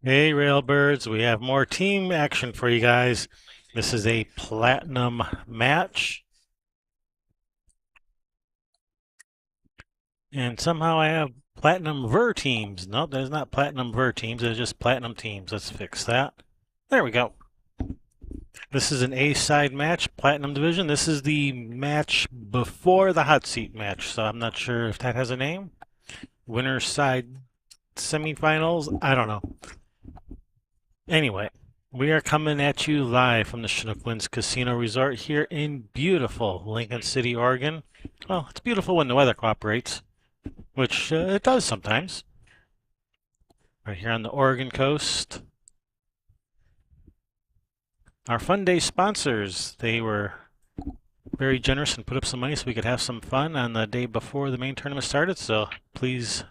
Hey, Railbirds, we have more team action for you guys. This is a platinum match, and somehow I have platinum ver teams. Nope, there's not platinum ver teams, there's just platinum teams. Let's fix that. There we go. This is an A side match, platinum division. This is the match before the hot seat match, so I'm not sure if that has a name. Winner's side semifinals, I don't know. Anyway, we are coming at you live from the Chinook Casino Resort here in beautiful Lincoln City, Oregon. Well, it's beautiful when the weather cooperates, which it does sometimes. Right here on the Oregon coast. Our Fun Day sponsors, they were very generous and put up some money so we could have some fun on the day before the main tournament started, so please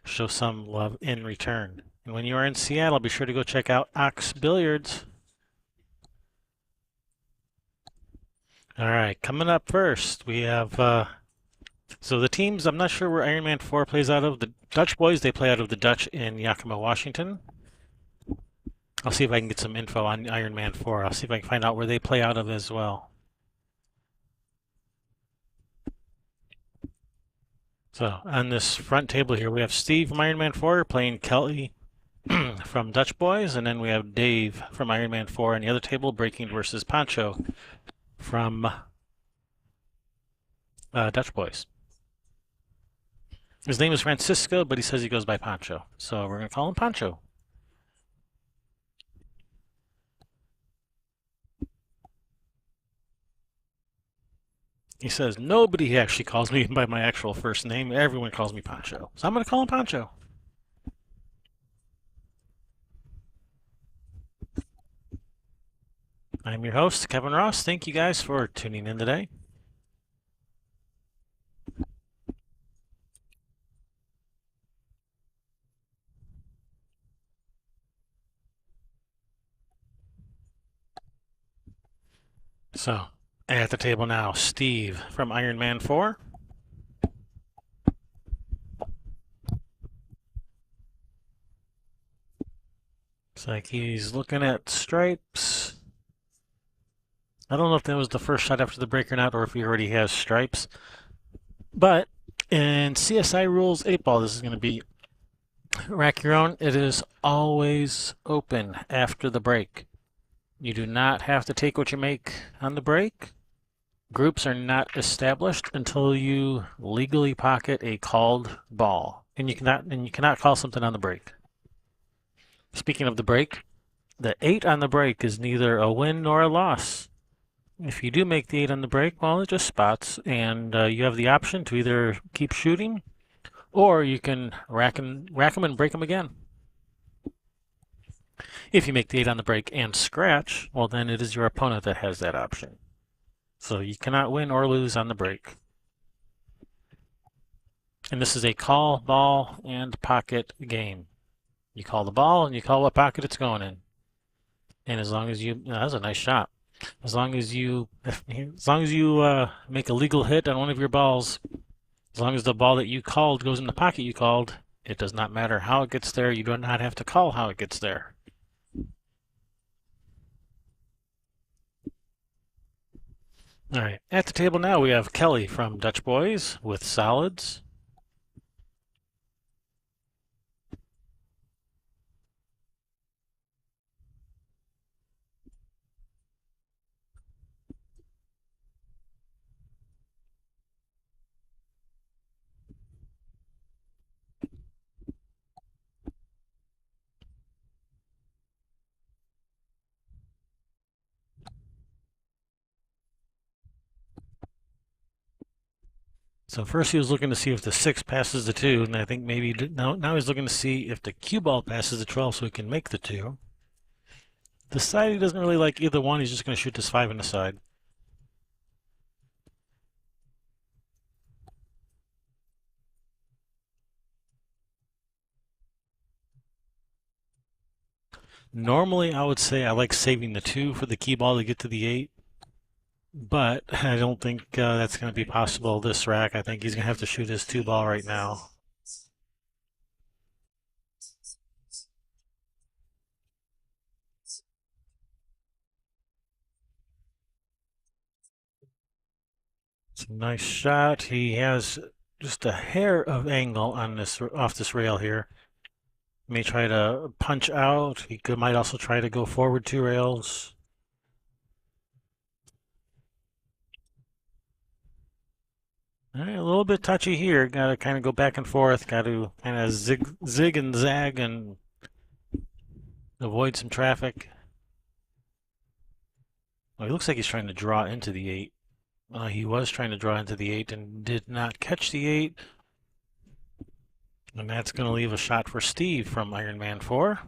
show some love in return. And when you are in Seattle, be sure to go check out Ox Billiards. All right, coming up first, we have so the teams. I'm not sure where Iron Man 4 plays out of. The Dutch Boys, they play out of the Dutch in Yakima, Washington. I'll see if I can get some info on Iron Man 4. I'll see if I can find out where they play out of as well. So on this front table here, we have Steve from Iron Man 4 playing Kelly from Dutch Boys, and then we have Dave from Iron Man 4 on the other table, Breaking versus Pancho from Dutch Boys. His name is Francisco, but he says he goes by Pancho, so we're going to call him Pancho. He says nobody actually calls me by my actual first name. Everyone calls me Pancho, so I'm going to call him Pancho. I'm your host, Kevin Ross. Thank you guys for tuning in today. So, at the table now, Steve from Iron Man 4. Looks like he's looking at stripes. I don't know if that was the first shot after the break or not, or if he already has stripes. But in CSI Rules 8 Ball, this is going to be rack your own. It is always open after the break. You do not have to take what you make on the break. Groups are not established until you legally pocket a called ball, and you cannot call something on the break. Speaking of the break, the 8 on the break is neither a win nor a loss. If you do make the 8 on the break, well, it just spots, and you have the option to either keep shooting, or you can rack them and break them again. If you make the 8 on the break and scratch, well, then it is your opponent that has that option. So you cannot win or lose on the break. And this is a call, ball, and pocket game. You call the ball and you call what pocket it's going in. And as long as that was a nice shot. As long as you make a legal hit on one of your balls, as long as the ball that you called goes in the pocket you called, it does not matter how it gets there. You do not have to call how it gets there. All right, at the table now we have Kelly from Dutch Boys with solids. So first he was looking to see if the 6 passes the 2, and I think maybe now he's looking to see if the cue ball passes the 12 so he can make the 2. The side he doesn't really like either one. He's just going to shoot this 5 in the side. Normally I would say I like saving the 2 for the key ball to get to the 8. But I don't think that's going to be possible this rack. I think he's going to have to shoot his 2 ball right now. It's a nice shot. He has just a hair of angle on this off this rail here. May try to punch out. Might also try to go forward 2 rails. All right, a little bit touchy here. Got to kind of go back and forth. Got to kind of zig and zag and avoid some traffic. Well, he looks like he's trying to draw into the 8. He was trying to draw into the 8 and did not catch the 8. And that's going to leave a shot for Steve from Iron Man 4.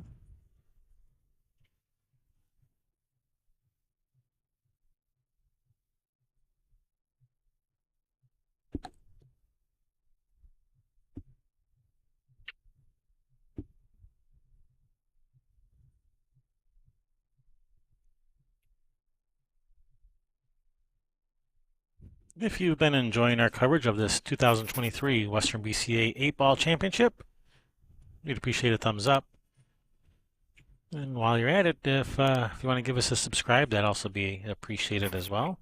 If you've been enjoying our coverage of this 2023 Western BCA 8-Ball Championship, we'd appreciate a thumbs up. And while you're at it, if you want to give us a subscribe, that'd also be appreciated as well.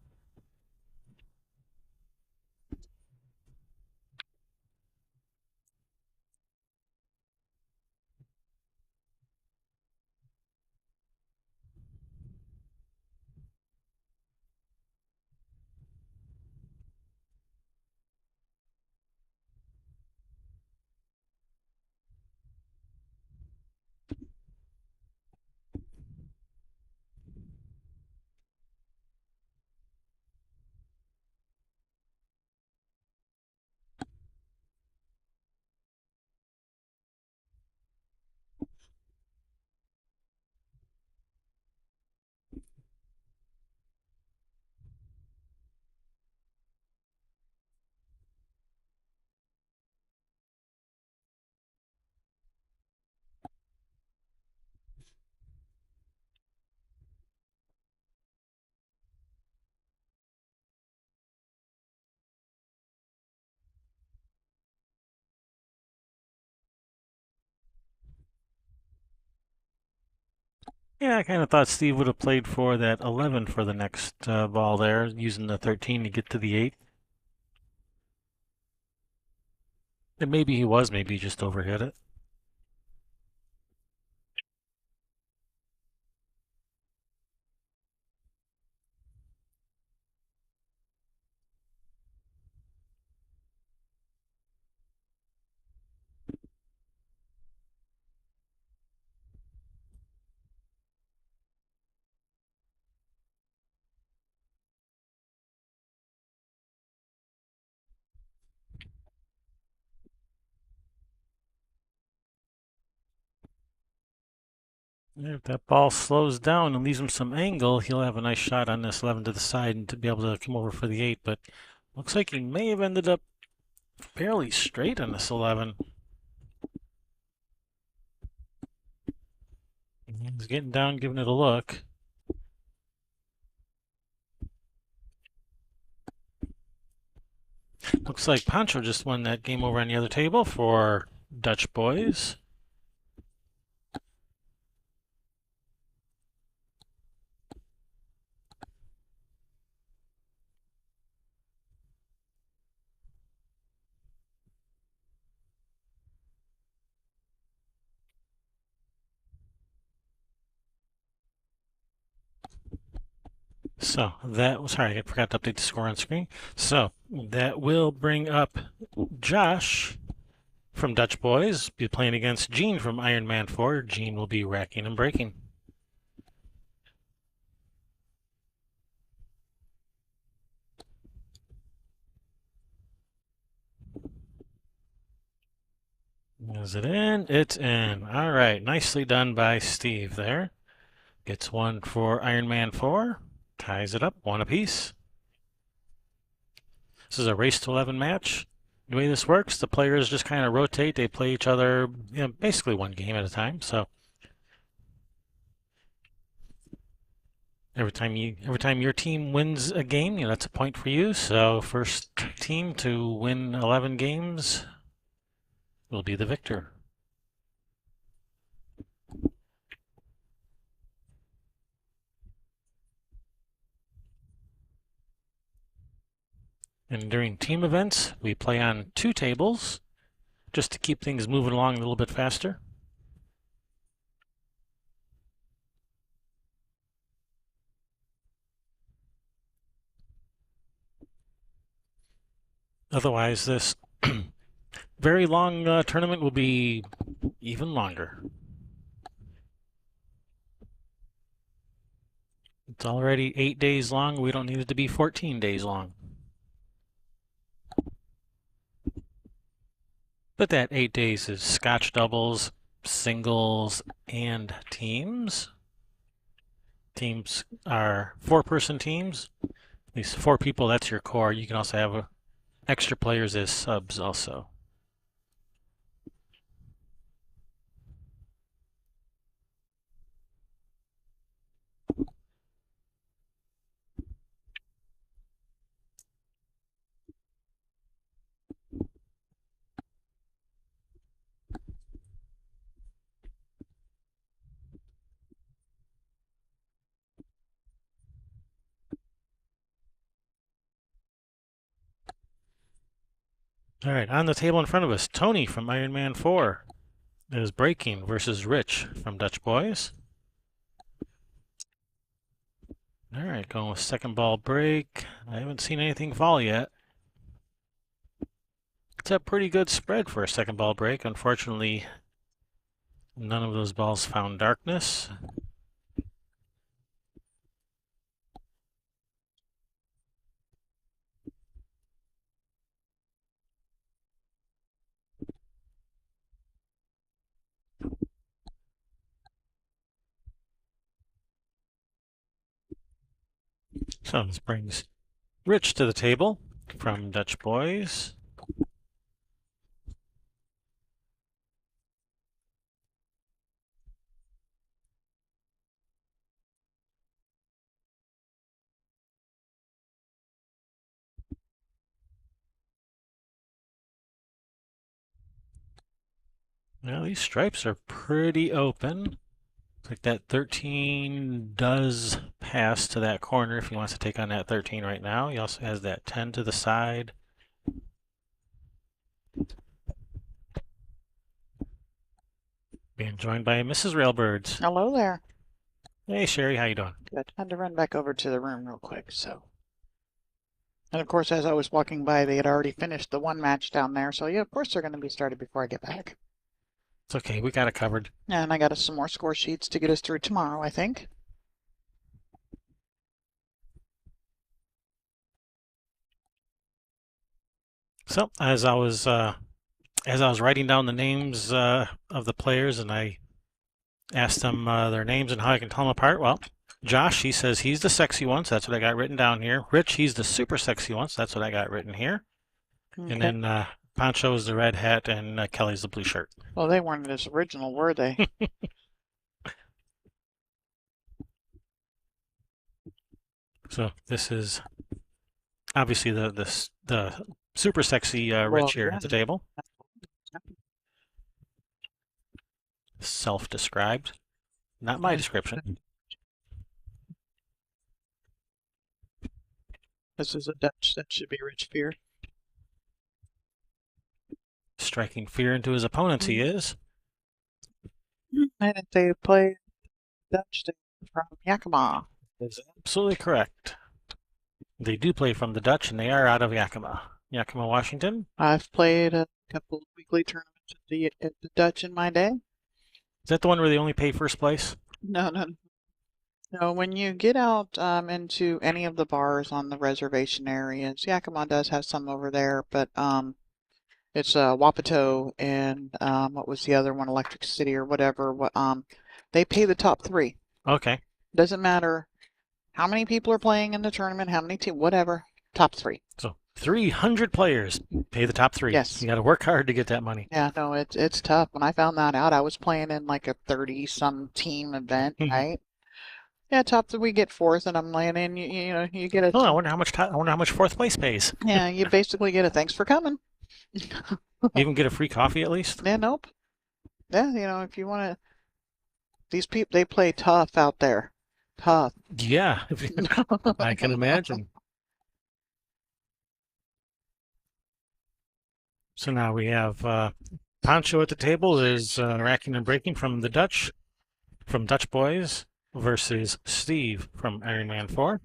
Yeah, I kind of thought Steve would have played for that 11 for the next ball there, using the 13 to get to the 8. And maybe he just overhit it. If that ball slows down and leaves him some angle, he'll have a nice shot on this 11 to the side and to be able to come over for the 8. But looks like he may have ended up fairly straight on this 11. He's getting down, giving it a look. Looks like Pancho just won that game over on the other table for Dutch Boyz. So sorry, I forgot to update the score on screen. So that will bring up Josh from Dutch Boyz, be playing against Gene from Iron Man 4. Gene will be racking and breaking. Is it in? It's in. All right, nicely done by Steve there. Gets one for Iron Man 4. Ties it up, one apiece. This is a race to 11 match. The way this works, the players just kind of rotate. They play each other, basically one game at a time. So every time your team wins a game, that's a point for you. So first team to win 11 games will be the victor. And during team events, we play on 2 tables just to keep things moving along a little bit faster. Otherwise, this very long tournament will be even longer. It's already 8 days long. We don't need it to be 14 days long. But that 8 days is Scotch doubles, singles, and teams. Teams are 4-person teams. At least 4 people, that's your core. You can also have extra players as subs also. All right, on the table in front of us, Tony from Iron Man 4 is breaking versus Rich from Dutch Boyz. All right, going with second ball break. I haven't seen anything fall yet. It's a pretty good spread for a second ball break. Unfortunately, none of those balls found darkness. So this brings Rich to the table from Dutch Boyz. Now these stripes are pretty open. Looks like that 13 does pass to that corner if he wants to take on that 13 right now. He also has that 10 to the side. Being joined by Mrs. Railbirds. Hello there. Hey Sherry, how you doing? Good. Had to run back over to the room real quick, so. And of course, as I was walking by, they had already finished the one match down there, so yeah, of course they're going to be started before I get back. It's okay, we got it covered. And I got us some more score sheets to get us through tomorrow, I think. So as I was writing down the names of the players, and I asked them their names and how I can tell them apart. Well, Josh, he says he's the sexy one, so that's what I got written down here. Rich, he's the super sexy one, so that's what I got written here. Okay. And then Poncho is the red hat, and Kelly's the blue shirt. Well, they weren't as original, were they? So this is obviously the super sexy Rich here at the table. Self-described, not my description. This is a Dutch. That should be Rich Fear. Striking fear into his opponents, he is. And if they play Dutch, they're from Yakima. That's absolutely correct. They do play from the Dutch, and they are out of Yakima, Washington. I've played a couple of weekly tournaments at the Dutch in my day. Is that the one where they only pay first place? No, no, no. When you get out into any of the bars on the reservation areas, Yakima does have some over there, but it's Wapato and what was the other one, Electric City or whatever. They pay the top 3. Okay. Doesn't matter how many people are playing in the tournament, how many teams, whatever. Top 3. So 300 players pay the top 3. Yes. You got to work hard to get that money. Yeah, no, it's tough. When I found that out, I was playing in like a 30-some team event, right? Yeah, top 3, we get 4th, and I'm laying in. You know, you get a. Oh, I wonder how much fourth place pays. Yeah, you basically get a thanks for coming. You even get a free coffee at least? Yeah, nope. Yeah, you know, if you want to. These people, they play tough out there. Tough. Yeah, I can imagine. So now we have Pancho at the table is racking and breaking from Dutch Boys versus Steve from Iron Man 4.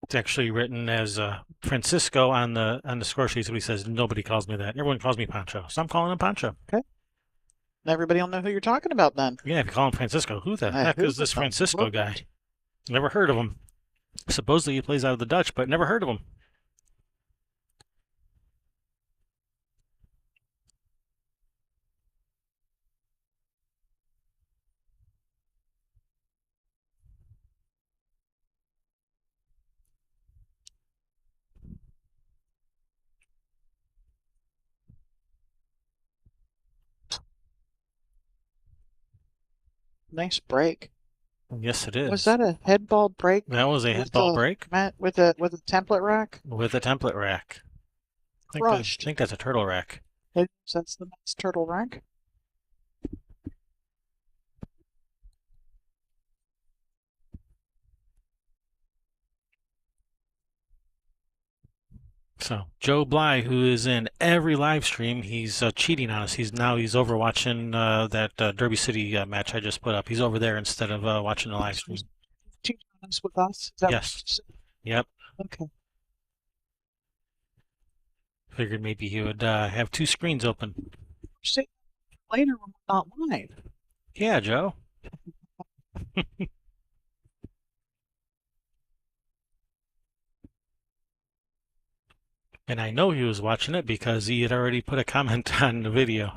It's actually written as Francisco on the score sheet, so he says nobody calls me that. Everyone calls me Pancho, so I'm calling him Pancho. Okay. Everybody will know who you're talking about then. Yeah, if you call him Francisco, who the heck Who is this the Francisco guy? Never heard of him. Supposedly he plays out of the Dutch, but never heard of him. Nice break. Yes, it Was is. that a head ball break That was a with headball a break with a template rack? with a template rack. I Crushed. think that's a turtle rack. That's the nice turtle rack. So Joe Bly, who is in every live stream, he's cheating on us. He's over watching that Derby City match I just put up. He's over there instead of watching the live So stream. he's cheating on us with us? Is that what Yes. you said? Yep. Okay. Figured maybe he would have two screens open. Say later when we're not live. Yeah, Joe. And I know he was watching it because he had already put a comment on the video.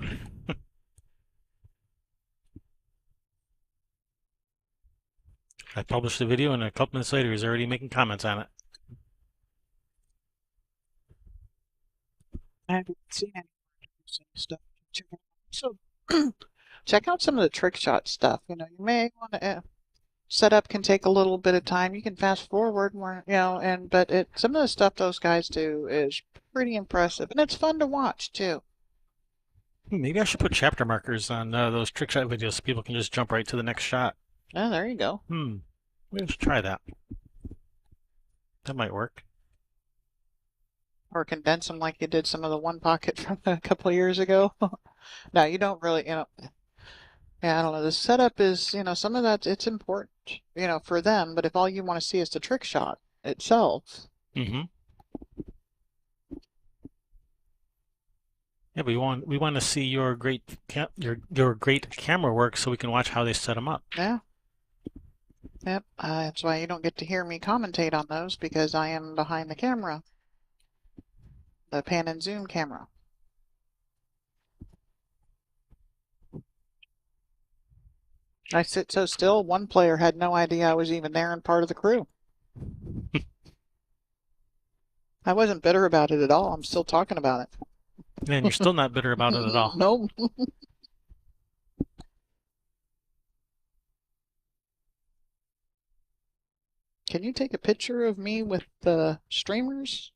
I published the video, and a couple minutes later, he's already making comments on it. I haven't seen any stuff. So check out some of the trick shot stuff. You know, you may want to setup can take a little bit of time. You can fast forward more, but some of the stuff those guys do is pretty impressive, and it's fun to watch too. Maybe I should put chapter markers on those trick shot videos so people can just jump right to the next shot. Oh, there you go. Maybe I should try that. That might work. Or condense them like you did some of the one pocket from a couple of years ago. No, you don't really, yeah, I don't know. The setup is, some of that it's important, for them. But if all you want to see is the trick shot itself, Yeah, but we want to see your your great camera work so we can watch how they set them up. yeah. Yep, that's why you don't get to hear me commentate on those because I am behind the camera, the pan and zoom camera. I sit so still, one player had no idea I was even there and part of the crew. I wasn't bitter about it at all. I'm still talking about it. And you're still not bitter about it at all. Nope. Can you take a picture of me with the streamers?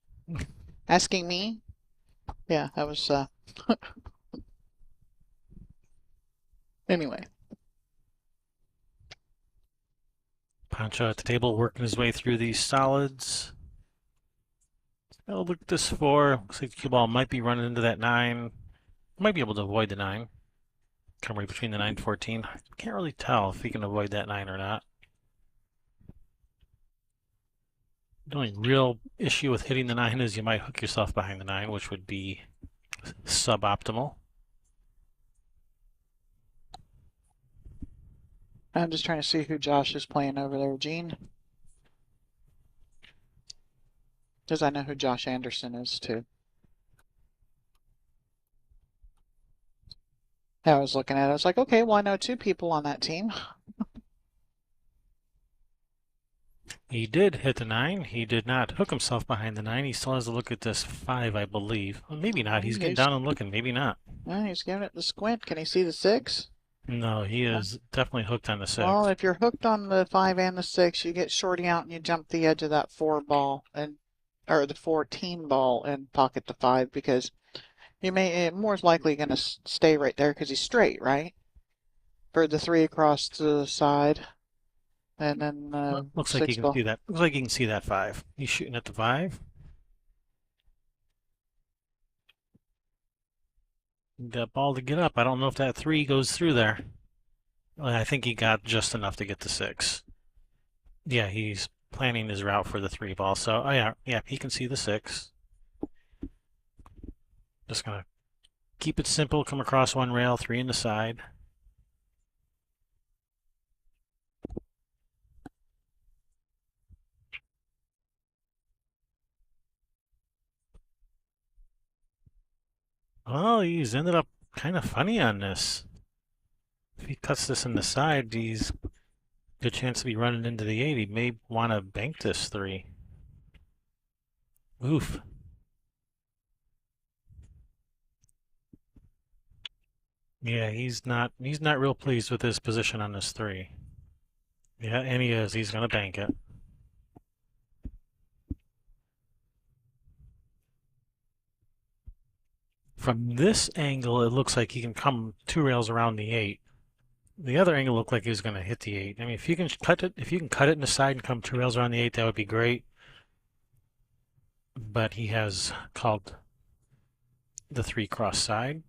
Asking me? Yeah, that was, anyway. Pancho at the table working his way through these solids. Oh, look at this 4. Looks like the cue ball might be running into that 9. Might be able to avoid the 9. Come right between the 9 and 14. Can't really tell if he can avoid that 9 or not. The only real issue with hitting the 9 is you might hook yourself behind the 9, which would be suboptimal. I'm just trying to see who Josh is playing over there, Gene. Because I know who Josh Anderson is, too. I was looking at it. I was like, okay, well, I know 2 people on that team. He did hit the 9. He did not hook himself behind the 9. He still has to look at this 5, I believe. Well, maybe not. He's getting down and looking. Maybe not. Well, he's giving it the squint. Can he see the 6? No, he is definitely hooked on the 6. Well, if you're hooked on the 5 and the 6, you get shorty out and you jump the edge of that 4 ball. And or the 14 ball and pocket the 5 because you may more likely going to stay right there because he's straight, right? For the 3 across to the side, and then Well, looks like you 6 can ball. see that. Looks like you can see that 5. He's shooting at the 5. That ball to get up. I don't know if that 3 goes through there. I think he got just enough to get the 6. Yeah, he's planning his route for the 3 ball. So, oh yeah, yeah, he can see the 6. Just gonna keep it simple. Come across one rail, 3 in the side. Well, he's ended up kind of funny on this. If he cuts this in the side, he's good chance to be running into the 8. He may want to bank this 3. Oof. Yeah, he's not real pleased with his position on this 3. Yeah, and he is. He's gonna bank it. From this angle, it looks like he can come 2 rails around the 8. The other angle looked like he was going to hit the 8. I mean, if you can cut it in the side and come 2 rails around the 8, that would be great. But he has called the 3 cross side.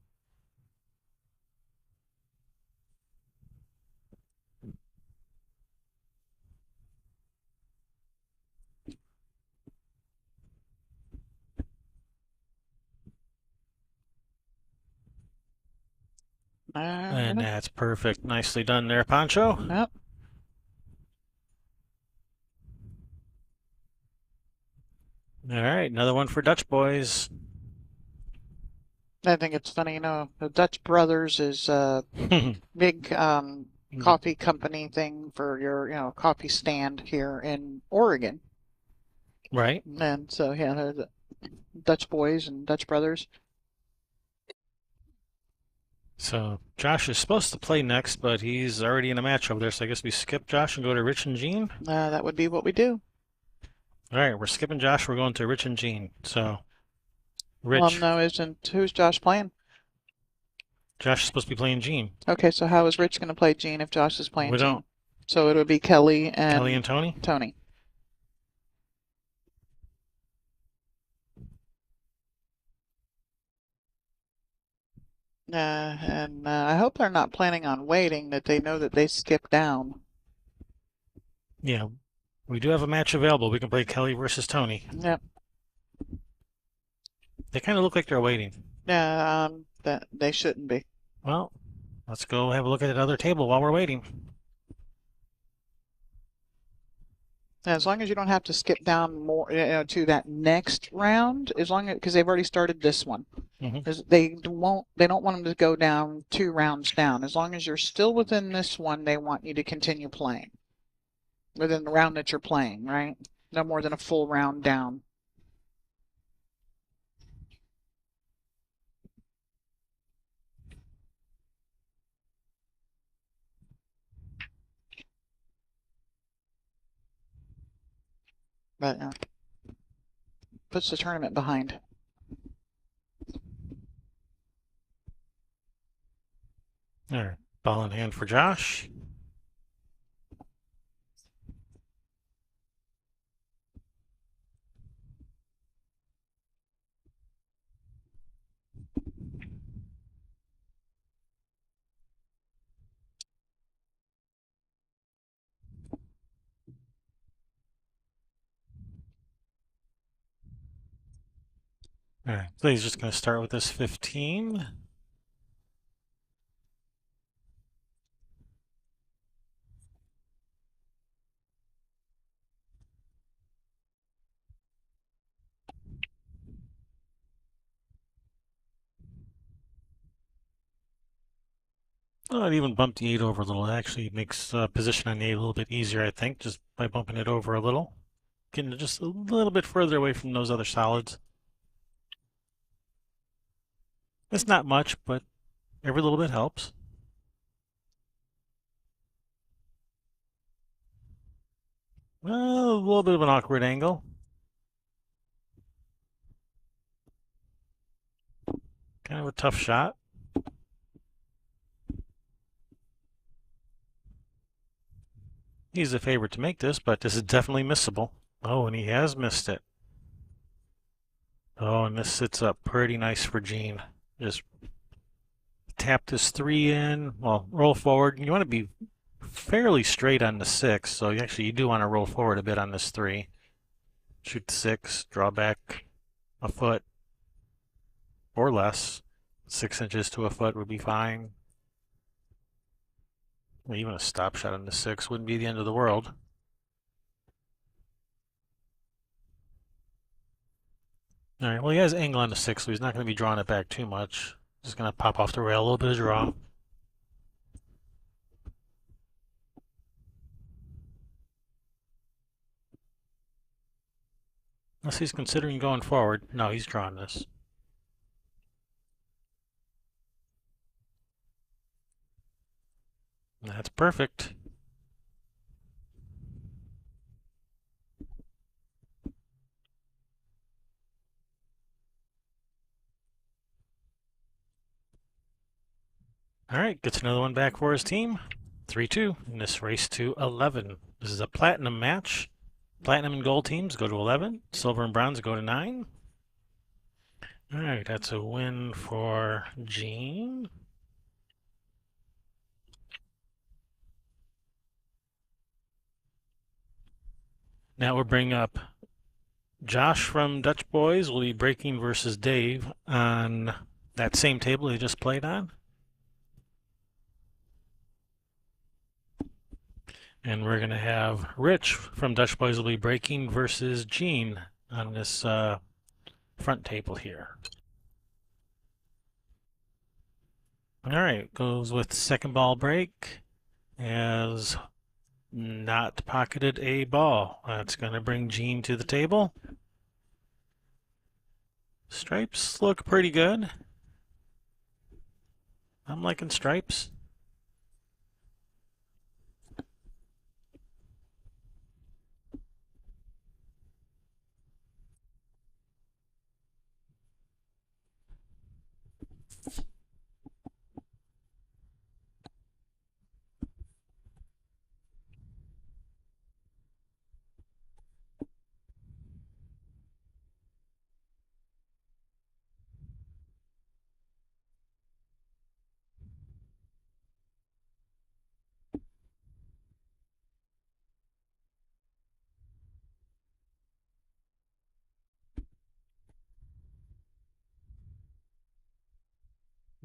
And Uh, that's perfect. Nicely done there, Pancho. yep. All right, another one for Dutch boys. I think it's funny, the Dutch Brothers is a big coffee company thing for your, coffee stand here in Oregon. Right. And so, yeah, the Dutch boys and Dutch Brothers. So Josh is supposed to play next, but he's already in a match over there. So I guess we skip Josh and go to Rich and Gene. That would be what we do. All right, we're skipping Josh. We're going to Rich and Gene. So Well, Rich, no, who's Josh playing? Josh is supposed to be playing Gene. Okay, so how is Rich going to play Gene if Josh is playing We Gene? don't. So it would be Kelly Kelly and and Tony. Tony. And I hope they're not planning on waiting, that they know that they skip down. Yeah, we do have a match available. We can play Kelly versus Tony. Yep. They kind of look like they're waiting. Yeah, that they shouldn't be. Well, let's go have a look at that other table while we're waiting. As long as you don't have to skip down more, to that next round, as long as because they've already started this one. Mm-hmm. They don't want them to go down 2 rounds down. As long as you're still within this one, they want you to continue playing within the round that you're playing, right? No more than a full round down. But puts the tournament behind. All right, ball in hand for Josh. All right, so he's just going to start with this 15. Oh, it even bumped the 8 over a little. It actually makes position on the 8 a little bit easier, I think, just by bumping it over a little. Getting it just a little bit further away from those other solids. It's not much, but every little bit helps. Well, a little bit of an awkward angle. Kind of a tough shot. He's the favorite to make this, but this is definitely missable. Oh, and he has missed it. Oh, and this sits up pretty nice for Gene. Just tap this 3 in. Well, roll forward. You want to be fairly straight on the 6, so you do want to roll forward a bit on this 3. Shoot the 6, draw back a foot or less. 6 inches to a foot would be fine. Even a stop shot on the 6 wouldn't be the end of the world. All right, well, he has angle on the 6, so he's not going to be drawing it back too much. Just going to pop off the rail, a little bit of draw. Unless he's considering going forward. No, he's drawing this. That's perfect. All right, gets another one back for his team. 3-2 in this race to 11. This is a platinum match. Platinum and gold teams go to 11. Silver and bronze go to 9. All right, that's a win for Gene. Now we'll bring up Josh from Dutch Boyz will be breaking versus Dave on that same table he just played on. And we're going to have Rich from Dutch Boyz will be breaking versus Gene on this front table here. All right, goes with second ball break as not pocketed a ball. That's going to bring Gene to the table. Stripes look pretty good. I'm liking stripes.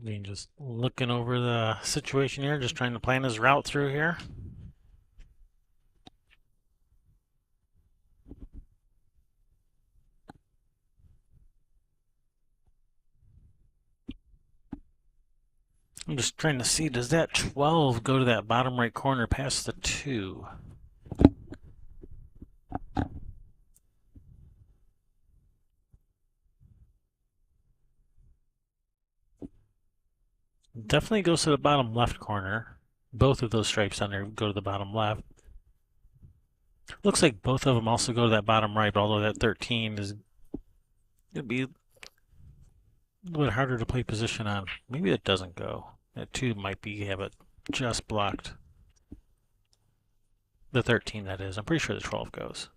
Gene just looking over the situation here, just trying to plan his route through here. I'm just trying to see, does that 12 go to that bottom right corner past the 2? Definitely goes to the bottom left corner. Both of those stripes on there go to the bottom left. Looks like both of them also go to that bottom right, but although that 13 is going to be a little bit harder to play position on. Maybe it doesn't go. That 2 might have it just blocked. The 13, that is. I'm pretty sure the 12 goes.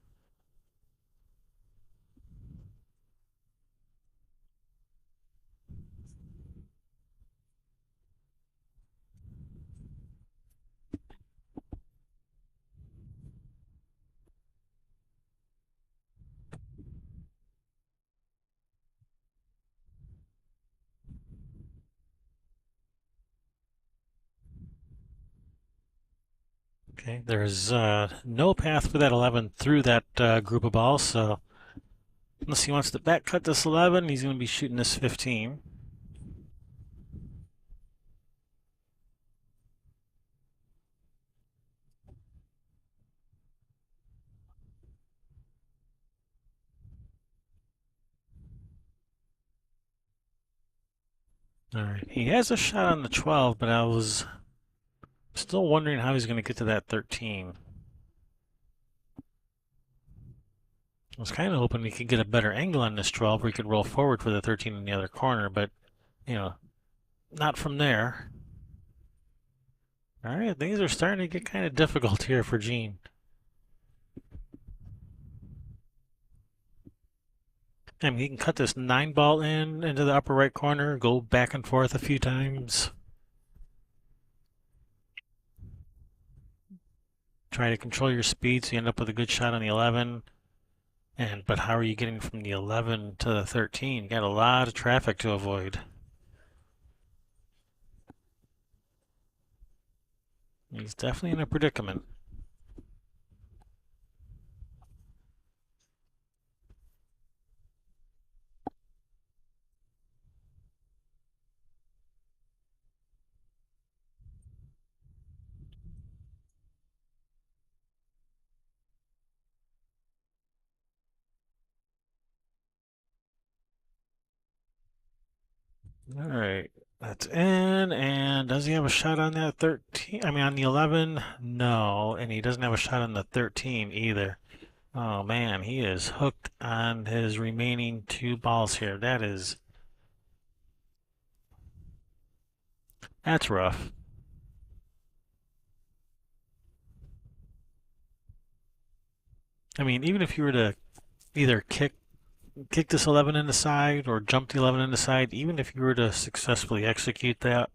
Okay, there's no path for that 11 through that group of balls, so unless he wants to back cut this 11, he's going to be shooting this 15. All right, he has a shot on the 12, but I was still wondering how he's going to get to that 13. I was kind of hoping he could get a better angle on this 12 where he could roll forward for the 13 in the other corner, but you know, not from there. All right, things are starting to get kind of difficult here for Gene. I mean, he can cut this 9 ball in into the upper right corner, go back and forth a few times, try to control your speed so you end up with a good shot on the 11. But how are you getting from the 11 to the 13? You got a lot of traffic to avoid. He's definitely in a predicament. All right, that's in. And does he have a shot on that 13? I mean, on the 11? No, and he doesn't have a shot on the 13 either. Oh man, he is hooked on his remaining 2 balls here. That's rough. I mean, even if you were to either kick this 11 in the side or jump the 11 in the side, even if you were to successfully execute that,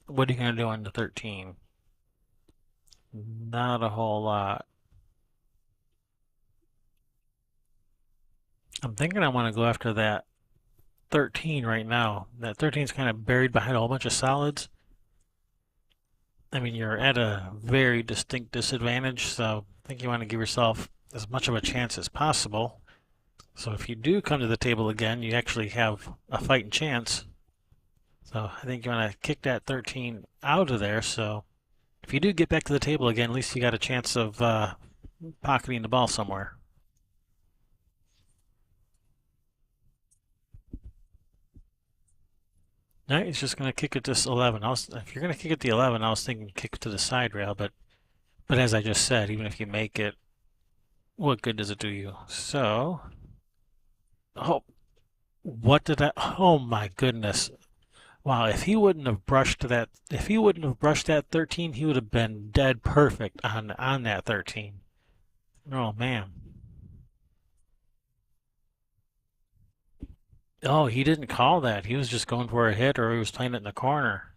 what are you going to do on the 13? Not a whole lot. I'm thinking I want to go after that 13 right now. That 13 is kind of buried behind a whole bunch of solids. I mean, you're at a very distinct disadvantage, so I think you want to give yourself as much of a chance as possible. So if you do come to the table again, you actually have a fighting chance. So I think you want to kick that 13 out of there. So if you do get back to the table again, at least you got a chance of pocketing the ball somewhere. All right, he's just going to kick it this 11. If you're going to kick it the 11, I was thinking kick it to the side rail, but as I just said, even if you make it, what good does it do you? So, oh, what did I? Oh my goodness! Wow, if he wouldn't have brushed that 13, he would have been dead perfect on that 13. Oh man. Oh, he didn't call that. He was just going for a hit, or he was playing it in the corner.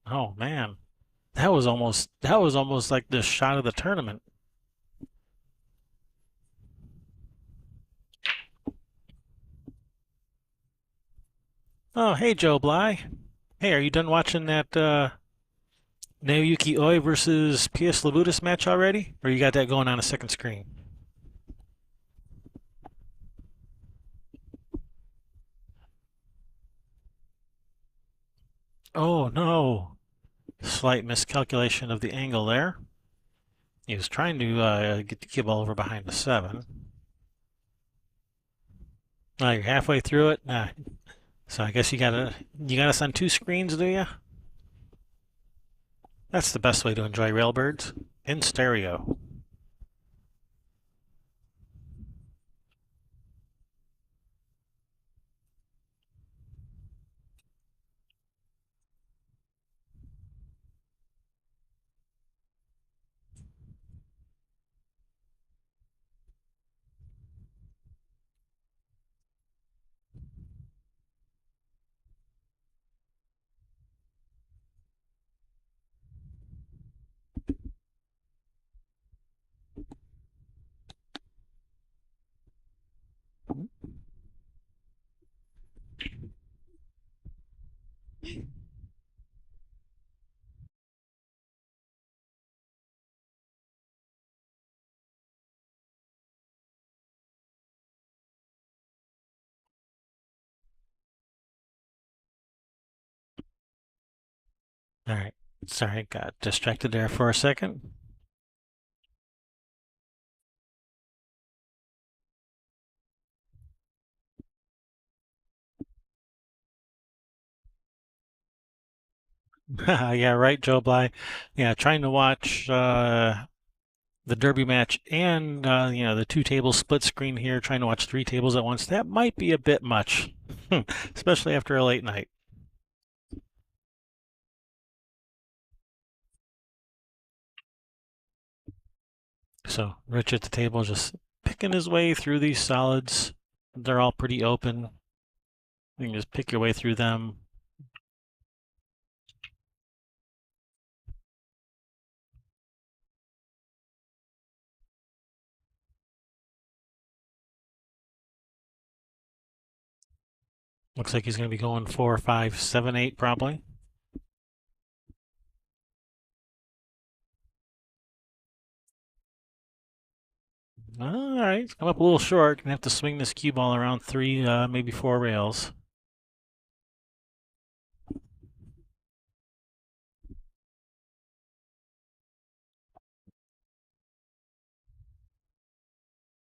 Oh man, that was almost like the shot of the tournament. Oh, hey Joe Bly. Hey, are you done watching that Naoyuki Oi versus P.S. Labutus match already? Or you got that going on a second screen? Oh no. Slight miscalculation of the angle there. He was trying to get the cue ball over behind the 7. You're halfway through it. So I guess you got us on 2 screens, do you? That's the best way to enjoy Railbirds in stereo. All right. Sorry, got distracted there for a second. Yeah, right, Joe Bly. Yeah, trying to watch the Derby match and the 2 table split screen here, trying to watch 3 tables at once. That might be a bit much, especially after a late night. So Rich at the table just picking his way through these solids. They're all pretty open. You can just pick your way through them. Looks like he's going to be going 4, 5, 7, 8 probably. All right, come up a little short. Gonna have to swing this cue ball around 3, maybe 4 rails.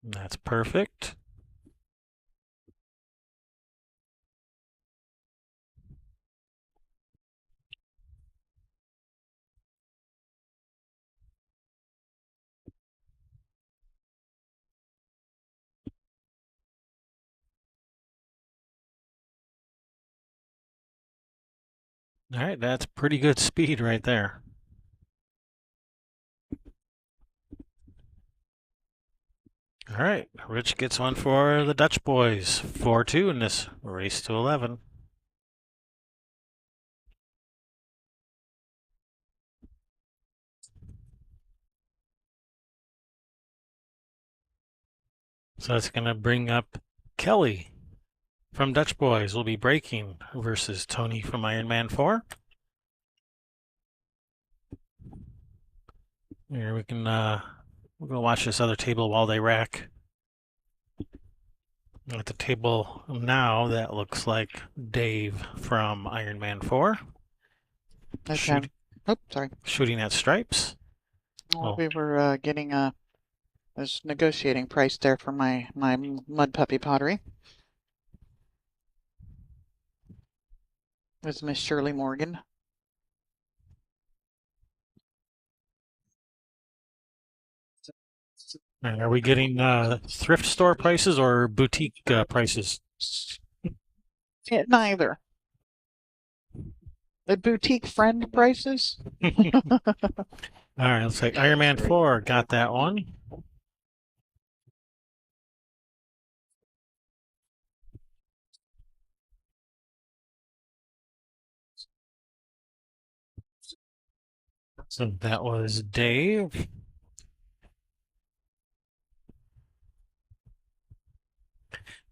That's perfect. All right, that's pretty good speed right there. All right, Rich gets one for the Dutch boys. 4-2 in this race to 11. So that's going to bring up Kelly from Dutch Boys. Will be breaking versus Tony from Iron Man 4. Here we can we're gonna watch this other table while they rack. At the table now, that looks like Dave from Iron Man 4. Okay. Oh, sorry. Shooting at stripes. Well, we were getting this negotiating price there for my mud puppy pottery. It's Miss Shirley Morgan. And are we getting thrift store prices or boutique prices? Yeah, neither. The boutique friend prices. All right, let's say Iron Man 4 got that one. So that was Dave.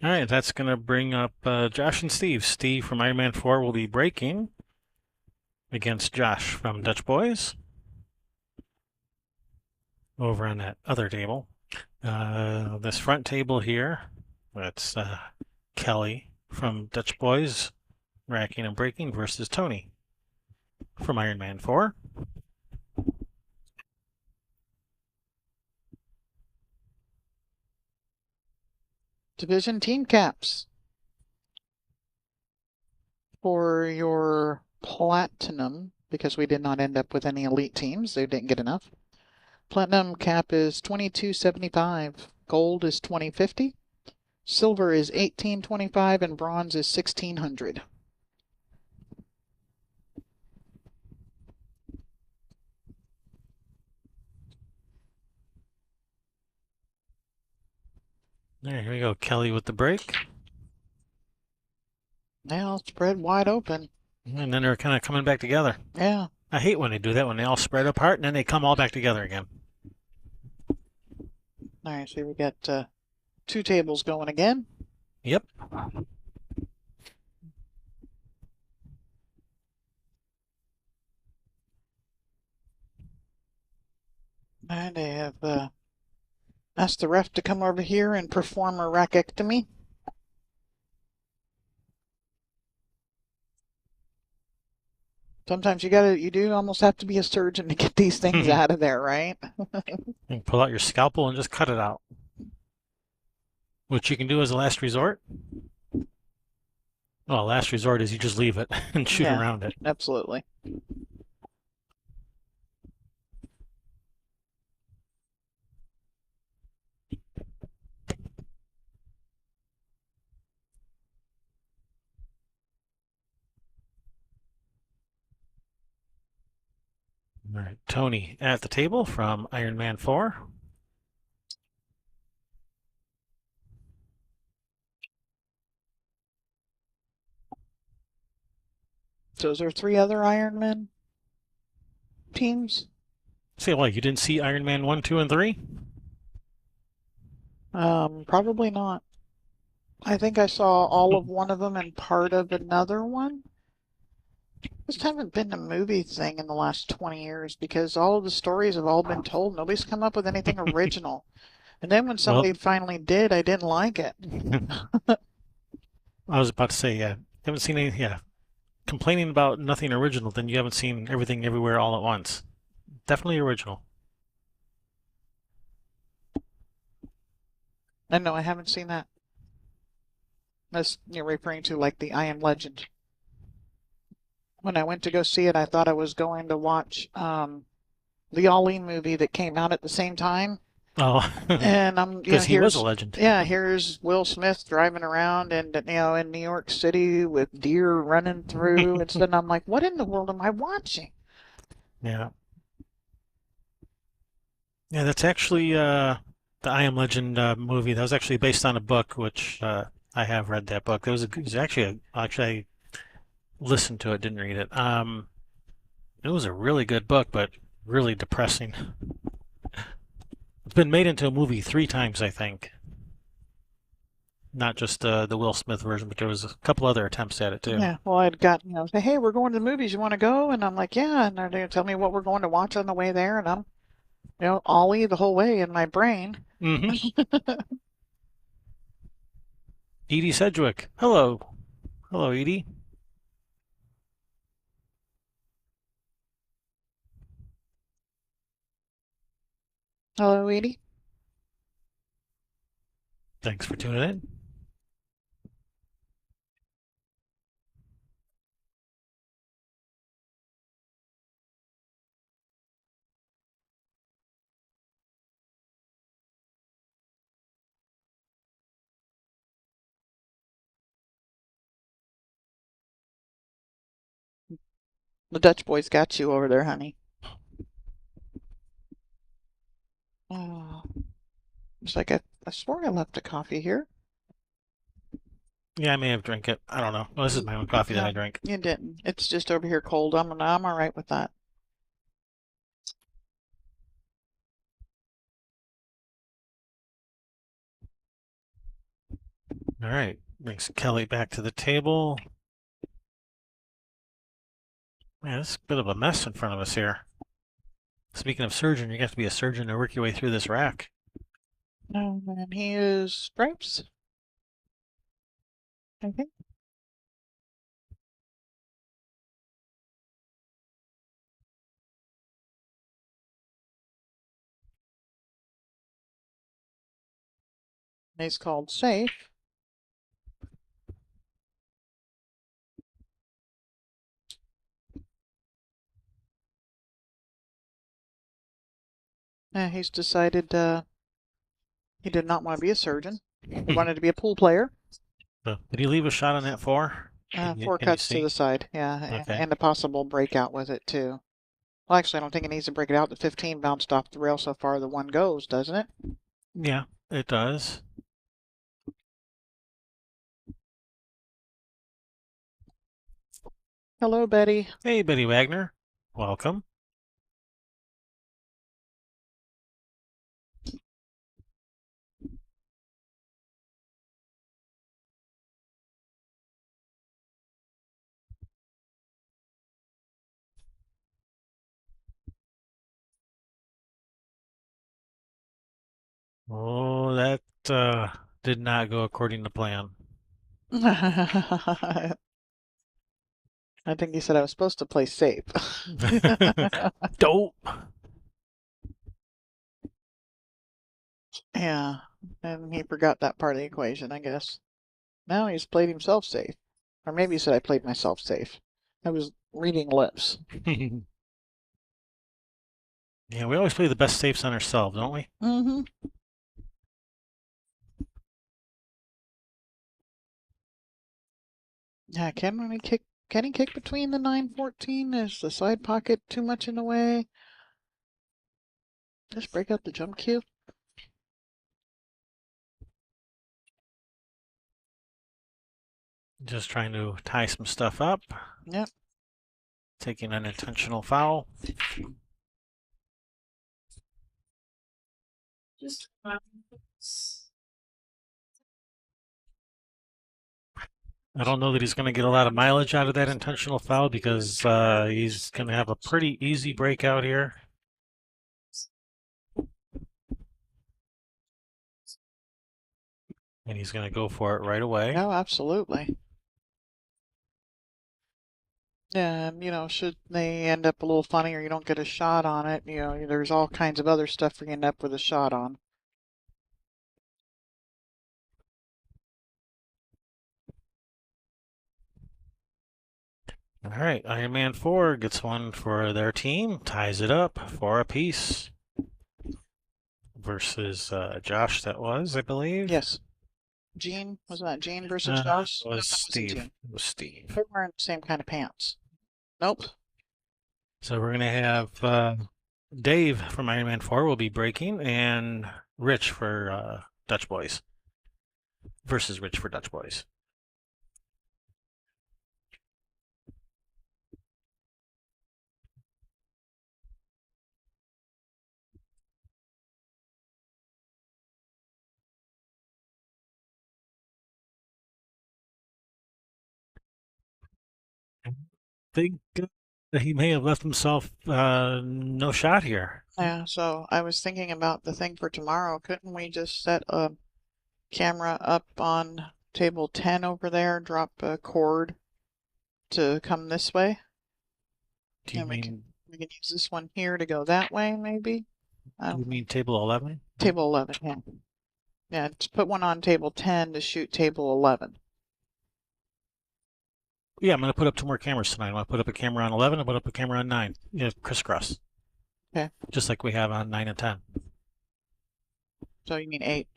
All right, that's going to bring up Josh and Steve. Steve from Iron Man 4 will be breaking against Josh from Dutch Boys over on that other table. This front table here, that's Kelly from Dutch Boys racking and breaking versus Tony from Iron Man 4. Division team caps for your platinum, because we did not end up with any elite teams. They didn't get enough. Platinum cap is 2275. Gold is 2050. Silver is 1825 and bronze is 1600. There, here we go. Kelly with the break. Now spread wide open. And then they're kind of coming back together. Yeah. I hate when they do that, when they all spread apart and then they come all back together again. All right, so we got 2 tables going again. Yep. And they have asked the ref to come over here and perform a rackectomy. Sometimes you do almost have to be a surgeon to get these things out of there, right? You can pull out your scalpel and just cut it out. Which you can do as a last resort. Well, last resort is you just leave it and shoot around it. Absolutely. All right, Tony at the table from Iron Man 4. So is there three other Iron Man teams? Say what? You didn't see Iron Man 1, 2, and 3? Probably not. I think I saw all of one of them and part of another one. Just haven't been a movie thing in the last 20 years because all of the stories have all been told. Nobody's come up with anything original. And then when Well, somebody finally did, I didn't like it. I was about to say, yeah, haven't seen any, yeah, complaining about nothing original, then you haven't seen everything everywhere all at once. Definitely original. And no, I haven't seen that. That's you're referring to like the I Am Legend. When I went to go see it, I thought I was going to watch the Ali movie that came out at the same time. Oh, And I'm, because he was a here's, legend. yeah, here's Will Smith driving around and, in New York City with deer running through. And then I'm like, what in the world am I watching? Yeah. Yeah, that's actually the I Am Legend movie. That was actually based on a book, which I have read that book. It was actually I listened to it, didn't read it. It was a really good book, but really depressing. It's been made into a movie 3 times, I think. Not just the Will Smith version, but there was a couple other attempts at it too. Yeah, well, I'd got, say, hey, we're going to the movies. You want to go? And I'm like, yeah. And they're going to tell me what we're going to watch on the way there. And I'm, Ollie the whole way in my brain. Mm-hmm. Edie Sedgwick. Hello. Hello, Edie. Hello, Edie. Thanks for tuning in. The Dutch boys got you over there, honey. Oh, it's like I swore I left a coffee here. Yeah, I may have drank it. I don't know. Well, this is my own coffee that No, I drank. you didn't. It's just over here cold. I'm all right with that. All right. Brings Kelly back to the table. Man, this is a bit of a mess in front of us here. Speaking of surgeon, you have to be a surgeon to work your way through this rack. No, and he is stripes. Okay. He's called safe. He's decided he did not want to be a surgeon. He wanted to be a pool player. So, did he leave a shot on that 4? Four Can you cuts to see? the side. Yeah, Okay. and a possible breakout with it too. Well, actually, I don't think it needs to break it out. The 15 bounced off the rail so far. The one goes, doesn't it? Yeah, it does. Hello, Betty. Hey, Betty Wagner. Welcome. Oh, that did not go according to plan. I think he said I was supposed to play safe. Dope. Yeah, and he forgot that part of the equation, I guess. Now he's played himself safe. Or maybe he said I played myself safe. I was reading lips. Yeah, we always play the best safes on ourselves, don't we? Mm-hmm. Yeah, can he kick between the 914? Is the side pocket too much in the way? Just break out the jump cue. Just trying to tie some stuff up. Yep. taking an intentional foul. I don't know that he's going to get a lot of mileage out of that intentional foul because he's going to have a pretty easy breakout here. And he's going to go for it right away. Oh, absolutely. And, should they end up a little funny or you don't get a shot on it, there's all kinds of other stuff you end up with a shot on. All right, Iron Man 4 gets one for their team, ties it up for a piece. Versus Josh, that was, I believe. Yes. Gene, was that Gene versus Josh? It was Steve. It was Steve. They're wearing the same kind of pants. Nope. So we're gonna have Dave from Iron Man 4 will be breaking, and Rich for Dutch Boys versus Rich for Dutch Boys. I think that he may have left himself no shot here. Yeah, so I was thinking about the thing for tomorrow. Couldn't we just set a camera up on table 10 over there, drop a cord to come this way? Do you And mean we can use this one here to go that way, maybe? do you mean table 11? Table 11, yeah. Yeah, to put one on table 10 to shoot table 11. Yeah, I'm gonna put up 2 more cameras tonight. I'm gonna put up a camera on 11 and put up a camera on 9. Yeah, crisscross. Okay. Just like we have on 9 and 10. So you mean 8?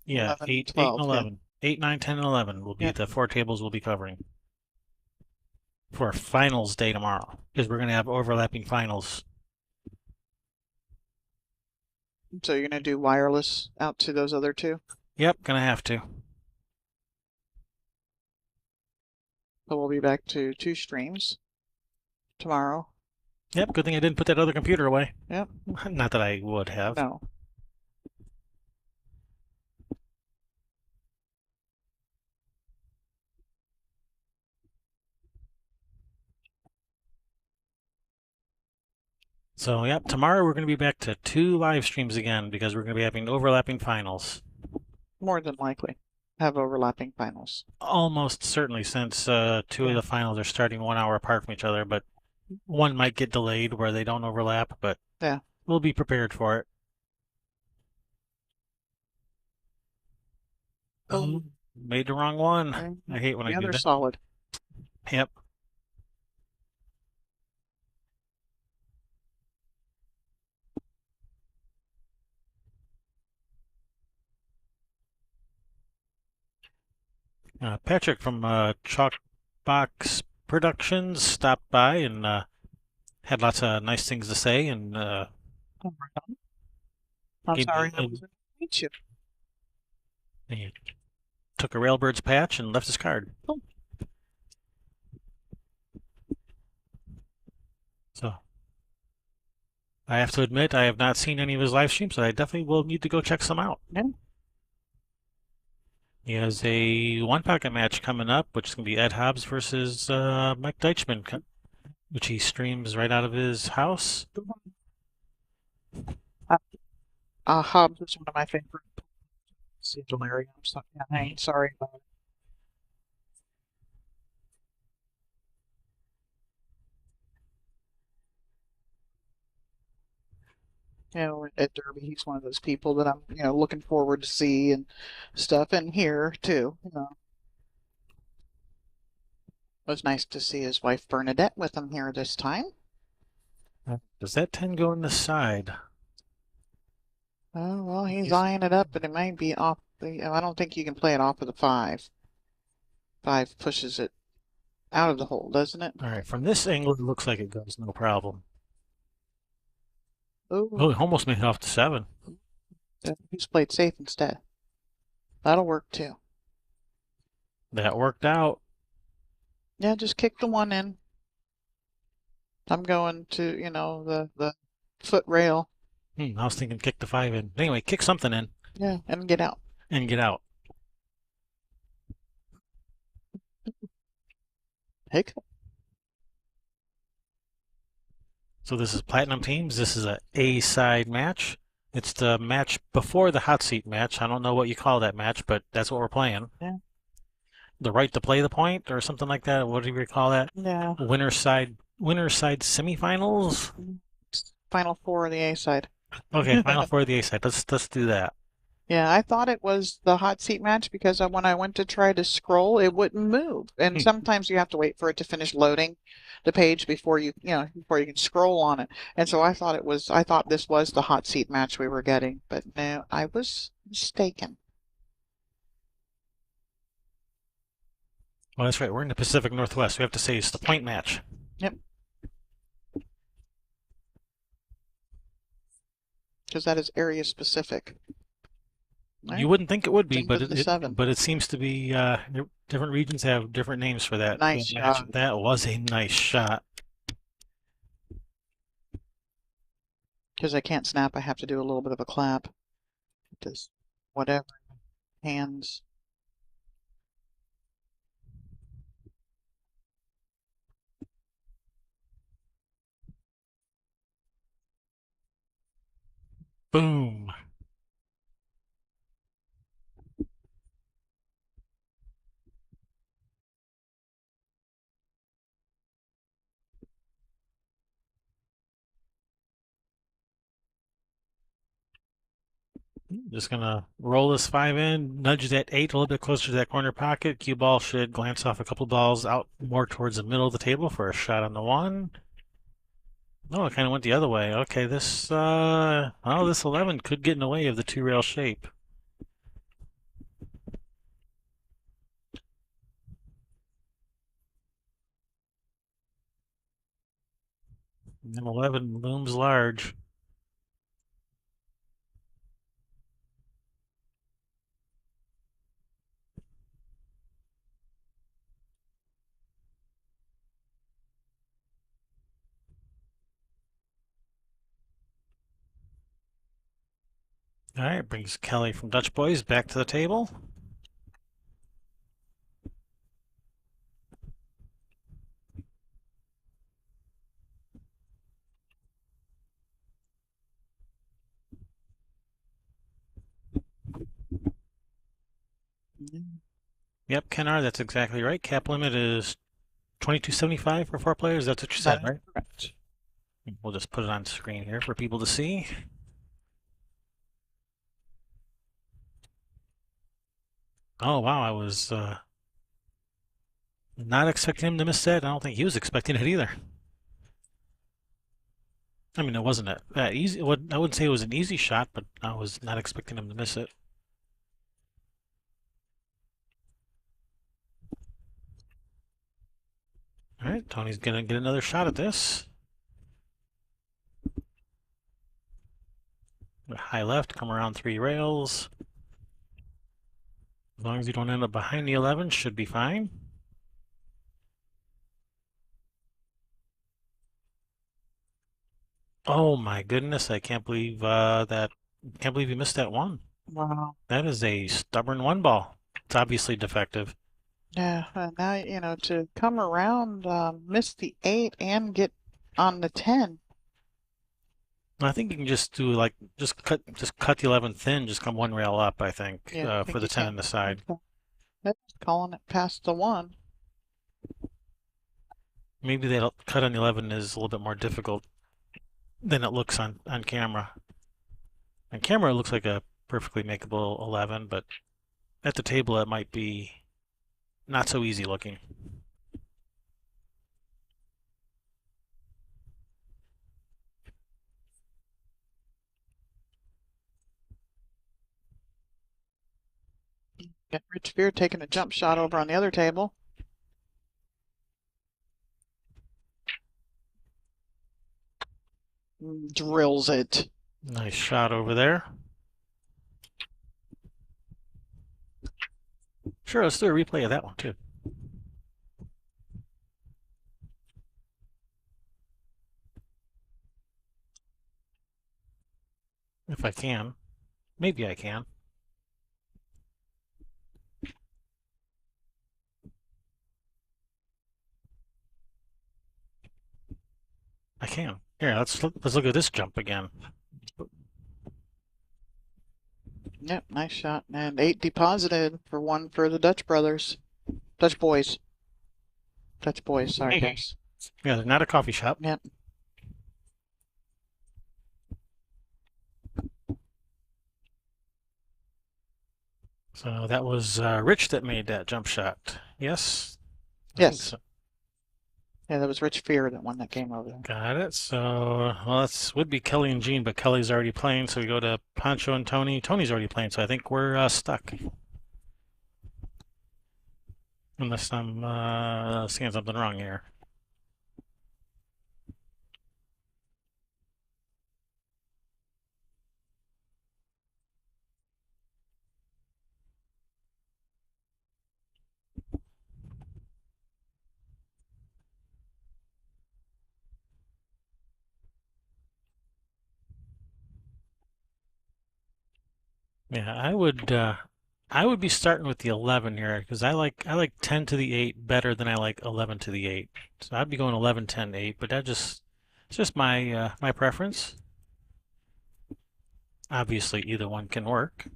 Yeah, 11, 8, 12, 8 and 11. 8, 9, 10, and 11 will be the 4 tables we'll be covering for finals day tomorrow because we're going to have overlapping finals. So you're going to do wireless out to those other 2? Yep, going to have to. So we'll be back to 2 streams tomorrow. Yep, good thing I didn't put that other computer away. Yep. Not that I would have. No. So, yep, tomorrow we're going to be back to 2 live streams again because we're going to be having overlapping finals. More than likely have overlapping finals. Almost certainly, since 2 of the finals are starting 1 hour apart from each other, but one might get delayed where they don't overlap, but yeah, we'll be prepared for it. Oh, made the wrong one. Okay. I hate when I do that. Solid. Yep. Patrick from Chalkbox Productions stopped by and had lots of nice things to say. And I'm sorry, I wasn't meet you. He took a Railbirds patch and left his card. Oh. So I have to admit I have not seen any of his live streams, so I definitely will need to go check some out. Yeah. He has a 1-packet match coming up, which is going to be Ed Hobbs versus Mike Deichman, which he streams right out of his house. Hobbs is one of my favorite. Larry, I'm sorry about it. At Derby, he's one of those people that I'm, looking forward to see and stuff, and here too. It was nice to see his wife Bernadette with him here this time. Does that 10 go in the side? Oh, well, he's eyeing it up, but it might be off the. I don't think you can play it off of the 5. 5 pushes it out of the hole, doesn't it? All right, from this angle, it looks like it goes no problem. Oh, he almost made it off to 7. He's played safe instead. That'll work too. That worked out. Yeah, just kick the 1 in. I'm going to, the foot rail. I was thinking kick the 5 in. Anyway, kick something in Yeah, and get out. and get out. Hiccup. So this is Platinum Teams. This is a A-side match. It's the match before the hot seat match. I don't know what you call that match, but that's what we're playing. Yeah. The right to play the point or something like that. What do you call that? Yeah. Winner side semifinals. Final four of the A side. Okay, final four of the A side. Let's do that. Yeah, I thought it was the hot seat match because when I went to try to scroll, it wouldn't move. And Hmm. sometimes you have to wait for it to finish loading the page before before you can scroll on it. And so I thought this was the hot seat match we were getting, but no, I was mistaken. Well, that's right. We're in the Pacific Northwest. We have to say it's the point match. Yep, because that is area specific. All You right, wouldn't think it would be, jump but into seven. it seems to be. Different regions have different names for that Nice match. shot. That was a nice shot. Because I can't snap, I have to do a little bit of a clap. Just whatever. Hands. Boom. Just gonna roll this 5 in, nudge that 8 a little bit closer to that corner pocket. Cue ball should glance off a couple balls out more towards the middle of the table for a shot on the 1. No, it kind of went the other way. Okay, this 11 could get in the way of the 2-rail shape. And 11 looms large. All right, brings Kelly from Dutch Boys back to the table. Yep, Kenar, that's exactly right. Cap limit is 2275 for 4 players. That's what you That said, is right? correct. We'll just put it on screen here for people to see. Oh, wow, I was not expecting him to miss that. I don't think he was expecting it either. I mean, it wasn't that easy. I wouldn't say it was an easy shot, but I was not expecting him to miss it. All right, Tony's gonna get another shot at this. High left, come around 3 rails. As long as you don't end up behind the 11, should be fine. Oh my goodness, I can't believe can't believe you missed that 1. Wow. That is a stubborn 1 ball. It's obviously defective. Yeah, and now, to come around, miss the 8 and get on the 10. I think you can just do like just cut the 11 thin, just come 1 rail up, I think, Yeah, I for think the you 10 can. on the side. Okay. That's calling it past the 1. Maybe that cut on the 11 is a little bit more difficult than it looks on camera. On camera, it looks like a perfectly makeable 11, but at the table, it might be not so easy looking. Got Rich Beer taking a jump shot over on the other table. Drills it. Nice shot over there. Sure, let's do a replay of that one too. if I can. Maybe I can. I can. Here, let's look at this jump again. Yep, nice shot. And 8 deposited for one for the Dutch brothers. Dutch boys. Dutch boys, sorry guys. Yeah, they're not a coffee shop. Yep. So that was Rich that made that jump shot. Yes? I think Yes. so. Yeah, that was Rich Fear, that one that came over there. Got it. So, well, that would be Kelly and Gene, but Kelly's already playing, so we go to Pancho and Tony. Tony's already playing, so I think we're stuck. Unless I'm seeing something wrong here. Yeah, I would be starting with the 11 here because I like 10 to the 8 better than I like 11 to the 8. So I'd be going 11, 10, 8, but it's just my preference. Obviously, either one can work.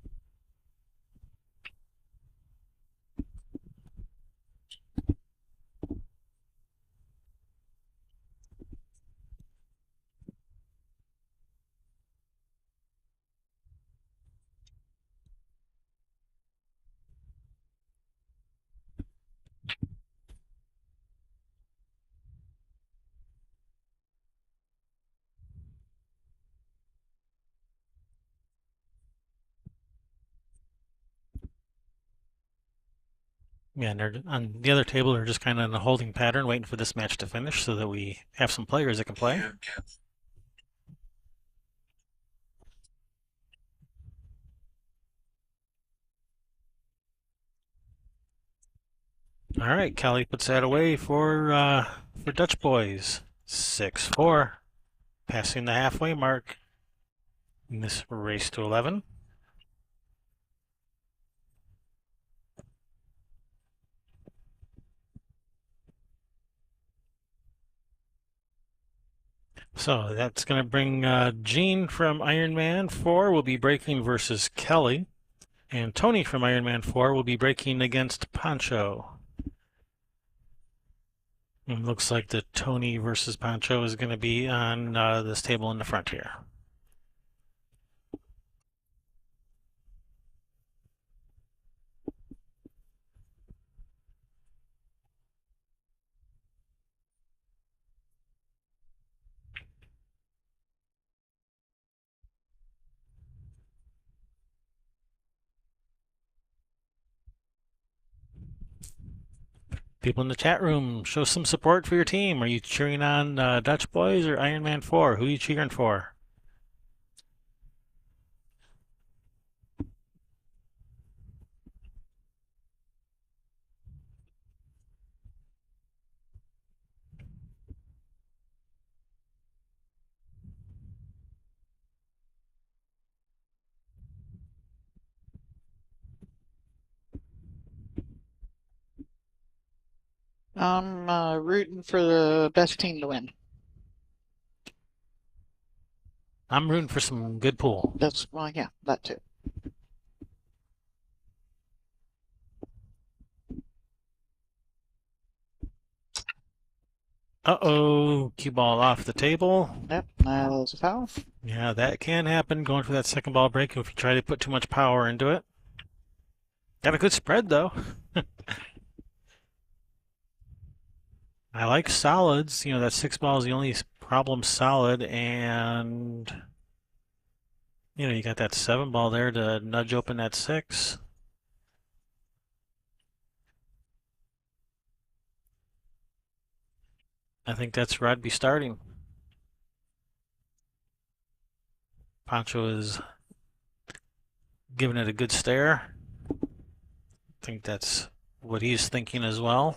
Yeah, and they're on the other table. They're just kind of in a holding pattern, waiting for this match to finish so that we have some players that can play. All right, Kelly puts that away for Dutch boys. 6-4, passing the halfway mark in this race to 11. So that's going to bring Gene from Iron Man 4 will be breaking versus Kelly, and Tony from Iron Man 4 will be breaking against Pancho. And looks like the Tony versus Pancho is going to be on this table in the front here. People in the chat room, show some support for your team. Are you cheering on Dutch Boys or Iron Man 4? Who are you cheering for? I'm rooting for the best team to win. I'm rooting for some good pool. That's, well, yeah, that too. Uh-oh, cue ball off the table. Yep, that was a foul. Yeah, that can happen going for that second ball break if you try to put too much power into it. Got a good spread though. I like solids. You know, that 6 ball is the only problem solid, and you know, you got that 7 ball there to nudge open that 6. I think that's where I'd be starting. Pancho is giving it a good stare. I think that's what he's thinking as well.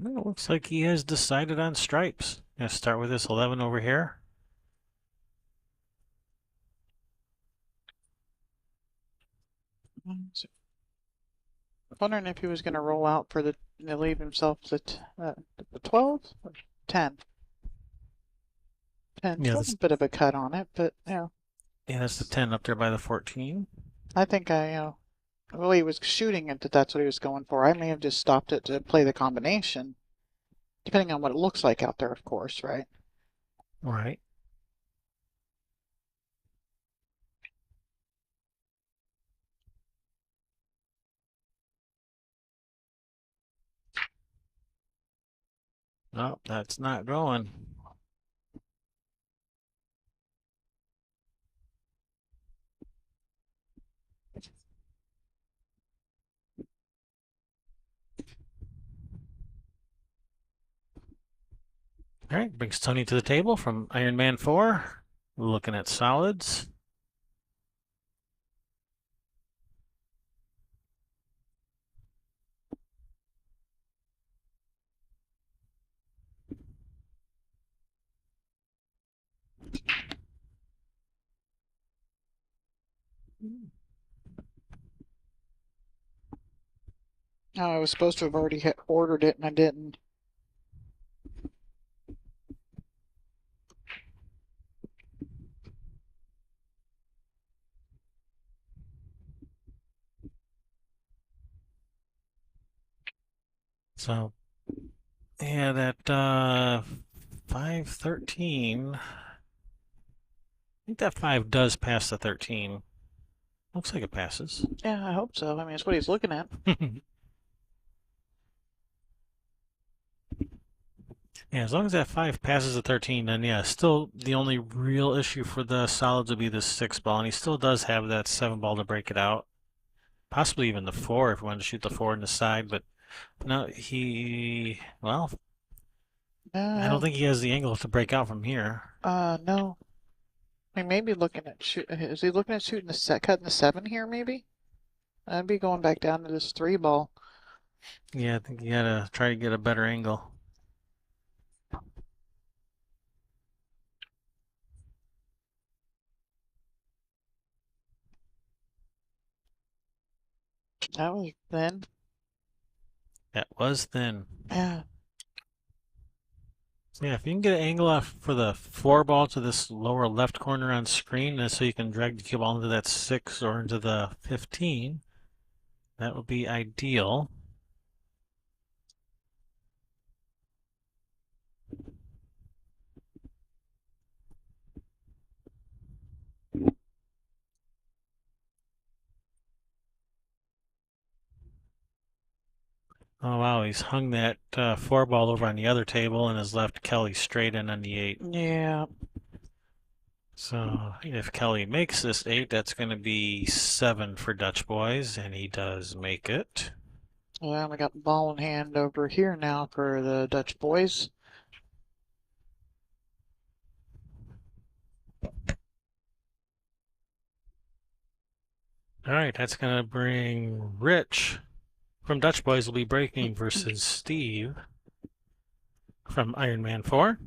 Well, it looks like he has decided on stripes. Gonna start with this 11 over here. So, wondering if he was going to roll out for leave himself the 12 or 10. 10. Yeah, A little bit of a cut on it, but yeah, that's the 10 up there by the 14. I think well, he was shooting it that that's what he was going for. I may have just stopped it to play the combination, depending on what it looks like out there, of course, right? Right. Oh, that's not going. All right, brings Tony to the table from Iron Man 4. Looking at solids. I was supposed to have already ordered it and I didn't. So, yeah, that 513. I think that 5 does pass the 13. Looks like it passes. Yeah, I hope so. I mean, it's what he's looking at. Yeah, as long as that 5 passes the 13, then yeah, still the only real issue for the solids would be the 6 ball, and he still does have that 7 ball to break it out. Possibly even the 4 if he wanted to shoot the 4 in the side, but no, well, I don't No, think he has the angle to break out from here. no. He may be looking at Is he looking at shooting cutting the 7 here, maybe? I'd be going back down to this 3 ball. Yeah, I think you gotta try to get a better angle. That was thin. That was thin. Yeah. So yeah, if you can get an angle off for the 4 ball to this lower left corner on screen, and so you can drag the cue ball into that 6 or into the 15, that would be ideal. Oh wow, he's hung that 4 ball over on the other table and has left Kelly straight in on the 8. Yeah. So if Kelly makes this 8, that's going to be 7 for Dutch Boys, and he does make it. Well, we got ball in hand over here now for the Dutch boys. All right, that's going to bring Rich from Dutch Boys will be breaking versus Steve from Iron Man 4.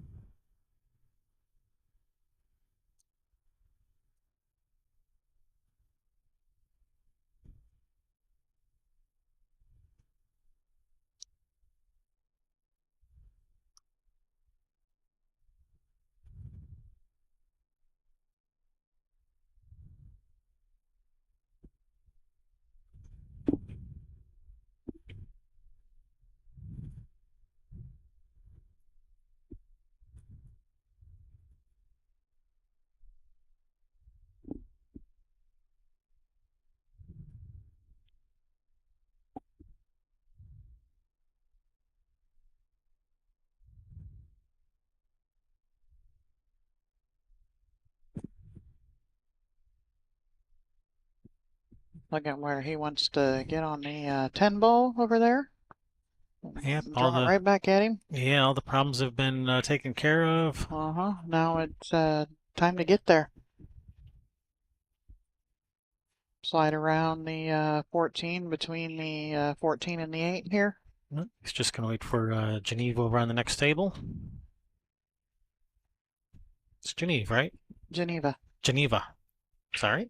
Look at where he wants to get on the 10 ball over there. Yep, Throwing it right back at him. all the problems have been taken care of. Now it's time to get there. Slide around the 14 between the 14 and the 8 here. He's just going to wait for Geneva over on the next table. It's Geneva, right? Geneva. Geneva. Sorry.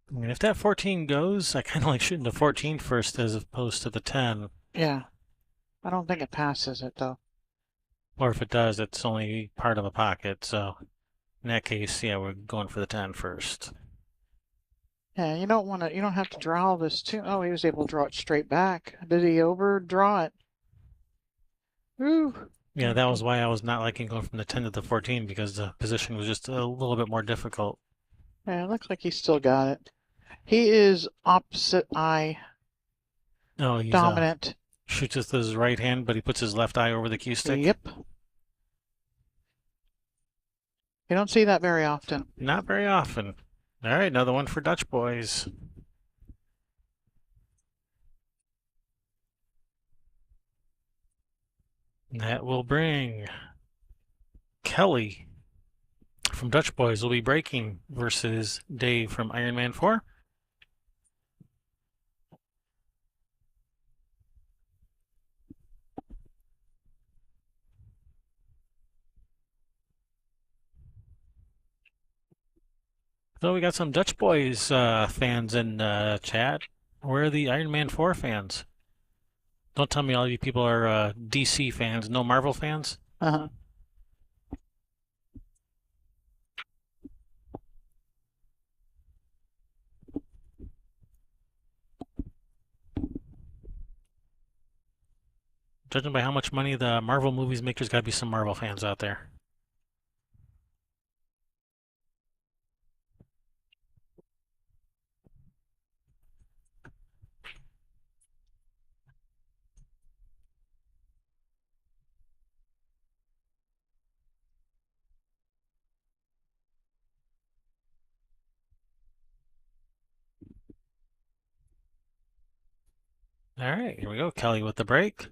I mean, if that 14 goes, I kind of like shooting the 14 first as opposed to the 10. Yeah. I don't think it passes it though. Or if it does, it's only part of a pocket. So in that case, yeah, we're going for the 10 first. Yeah, you don't have to draw this too. Oh, he was able to draw it straight back. Did he overdraw it? Ooh. Yeah, that was why I was not liking going from the 10 to the 14 because the position was just a little bit more difficult. Yeah, it looks like he still got it. He is opposite eye Oh, he's dominant. shoots with his right hand, but he puts his left eye over the cue stick. Yep. You don't see that very often. Not very often. All right, another one for Dutch boys. That will bring Kelly from Dutch Boys will be breaking versus Dave from Iron Man 4. So we got some Dutch Boys fans in chat. Where are the Iron Man 4 fans? Don't tell me all you people are DC fans, no Marvel fans? Uh-huh. Judging by how much money the Marvel movies make, there's got to be some Marvel fans out there. All right, here we go. Kelly with the break.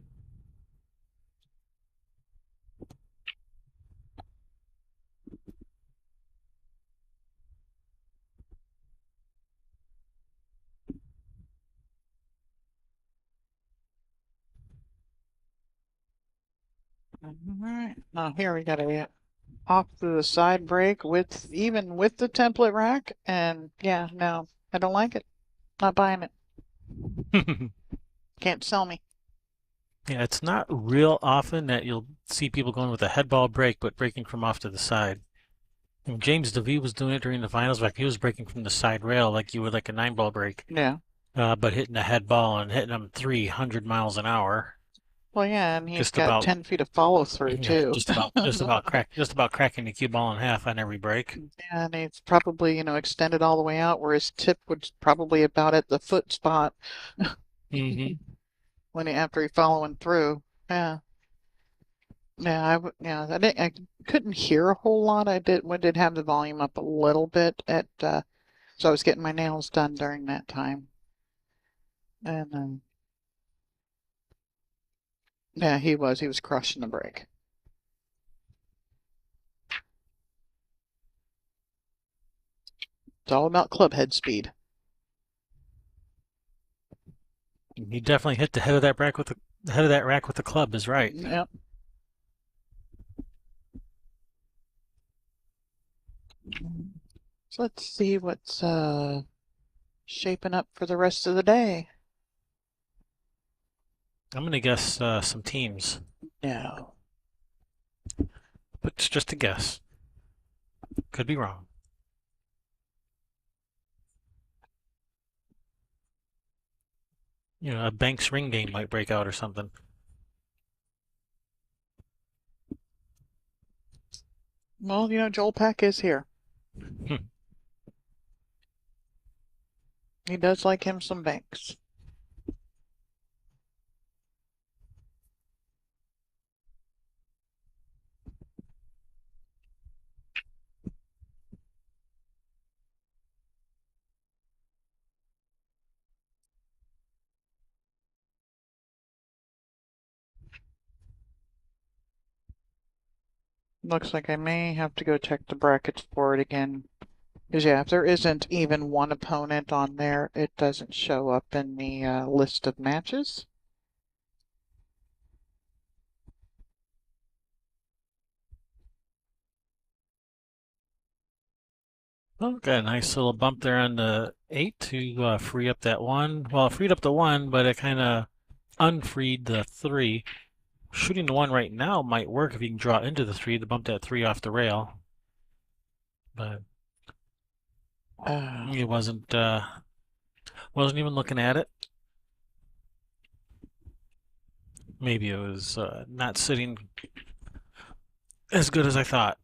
All right. Now here we got a off to the side break with even with the template rack, and yeah, no, I don't like it. Not buying it. Can't sell me. Yeah, it's not real often that you'll see people going with a head ball break, but breaking from off to the side. And James DeVee was doing it during the finals, like he was breaking from the side rail like you would like a 9-ball break, Yeah. but hitting a head ball and hitting them 300 miles an hour. Well, yeah, and he's Just got about, 10 feet of follow through yeah, too. just about cracking the cue ball in half on every break. And it's probably, extended all the way out where his tip was probably about at the foot spot Hmm when after he following through. Yeah. Yeah, I couldn't hear a whole lot. I did have the volume up a little bit so I was getting my nails done during that time. And yeah, he was crushing the break. It's all about club head speed. He definitely hit the head of that rack with the head of that rack with the club. Is right. Yep. So let's see what's shaping up for the rest of the day. I'm gonna guess some teams, No. but it's just a guess. Could be wrong. A Banks ring game might break out or something. Well, Joel Peck is here. Hmm. He does like him some Banks. Looks like I may have to go check the brackets for it again. Because, yeah, if there isn't even one opponent on there, it doesn't show up in the list of matches. Oh, got a nice little bump there on the 8 to free up that 1. Well, it freed up the 1, but it kind of unfreed the 3. Shooting the 1 right now might work if you can draw into the 3 to bump that 3 off the rail. But he wasn't even looking at it. Maybe it was not sitting as good as I thought.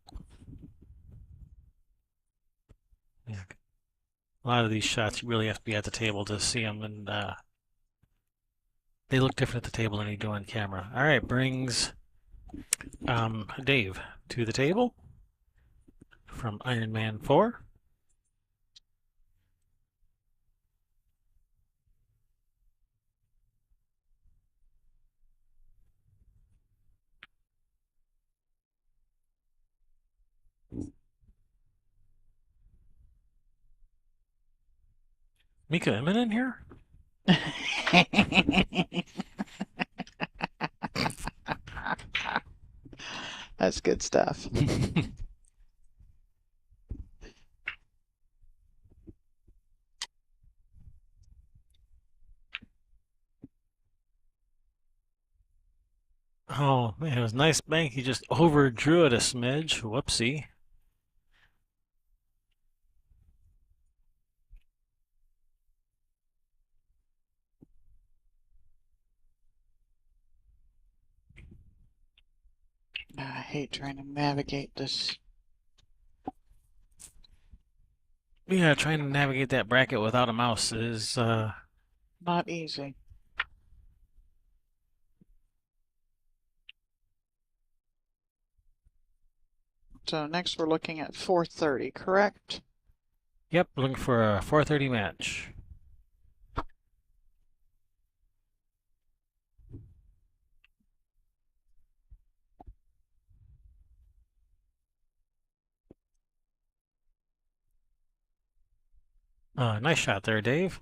Yeah. A lot of these shots you really have to be at the table to see them, and they look different at the table than they do on camera. All right, brings Dave to the table from Iron Man 4. Mika Emin in here? That's good stuff. Oh, man, it was a nice bank. He just overdrew it a smidge. Whoopsie. I hate trying to navigate this. Yeah, trying to navigate that bracket without a mouse is Not easy. So next we're looking at 430, correct? yep, looking for a 430 match. Nice shot there, Dave.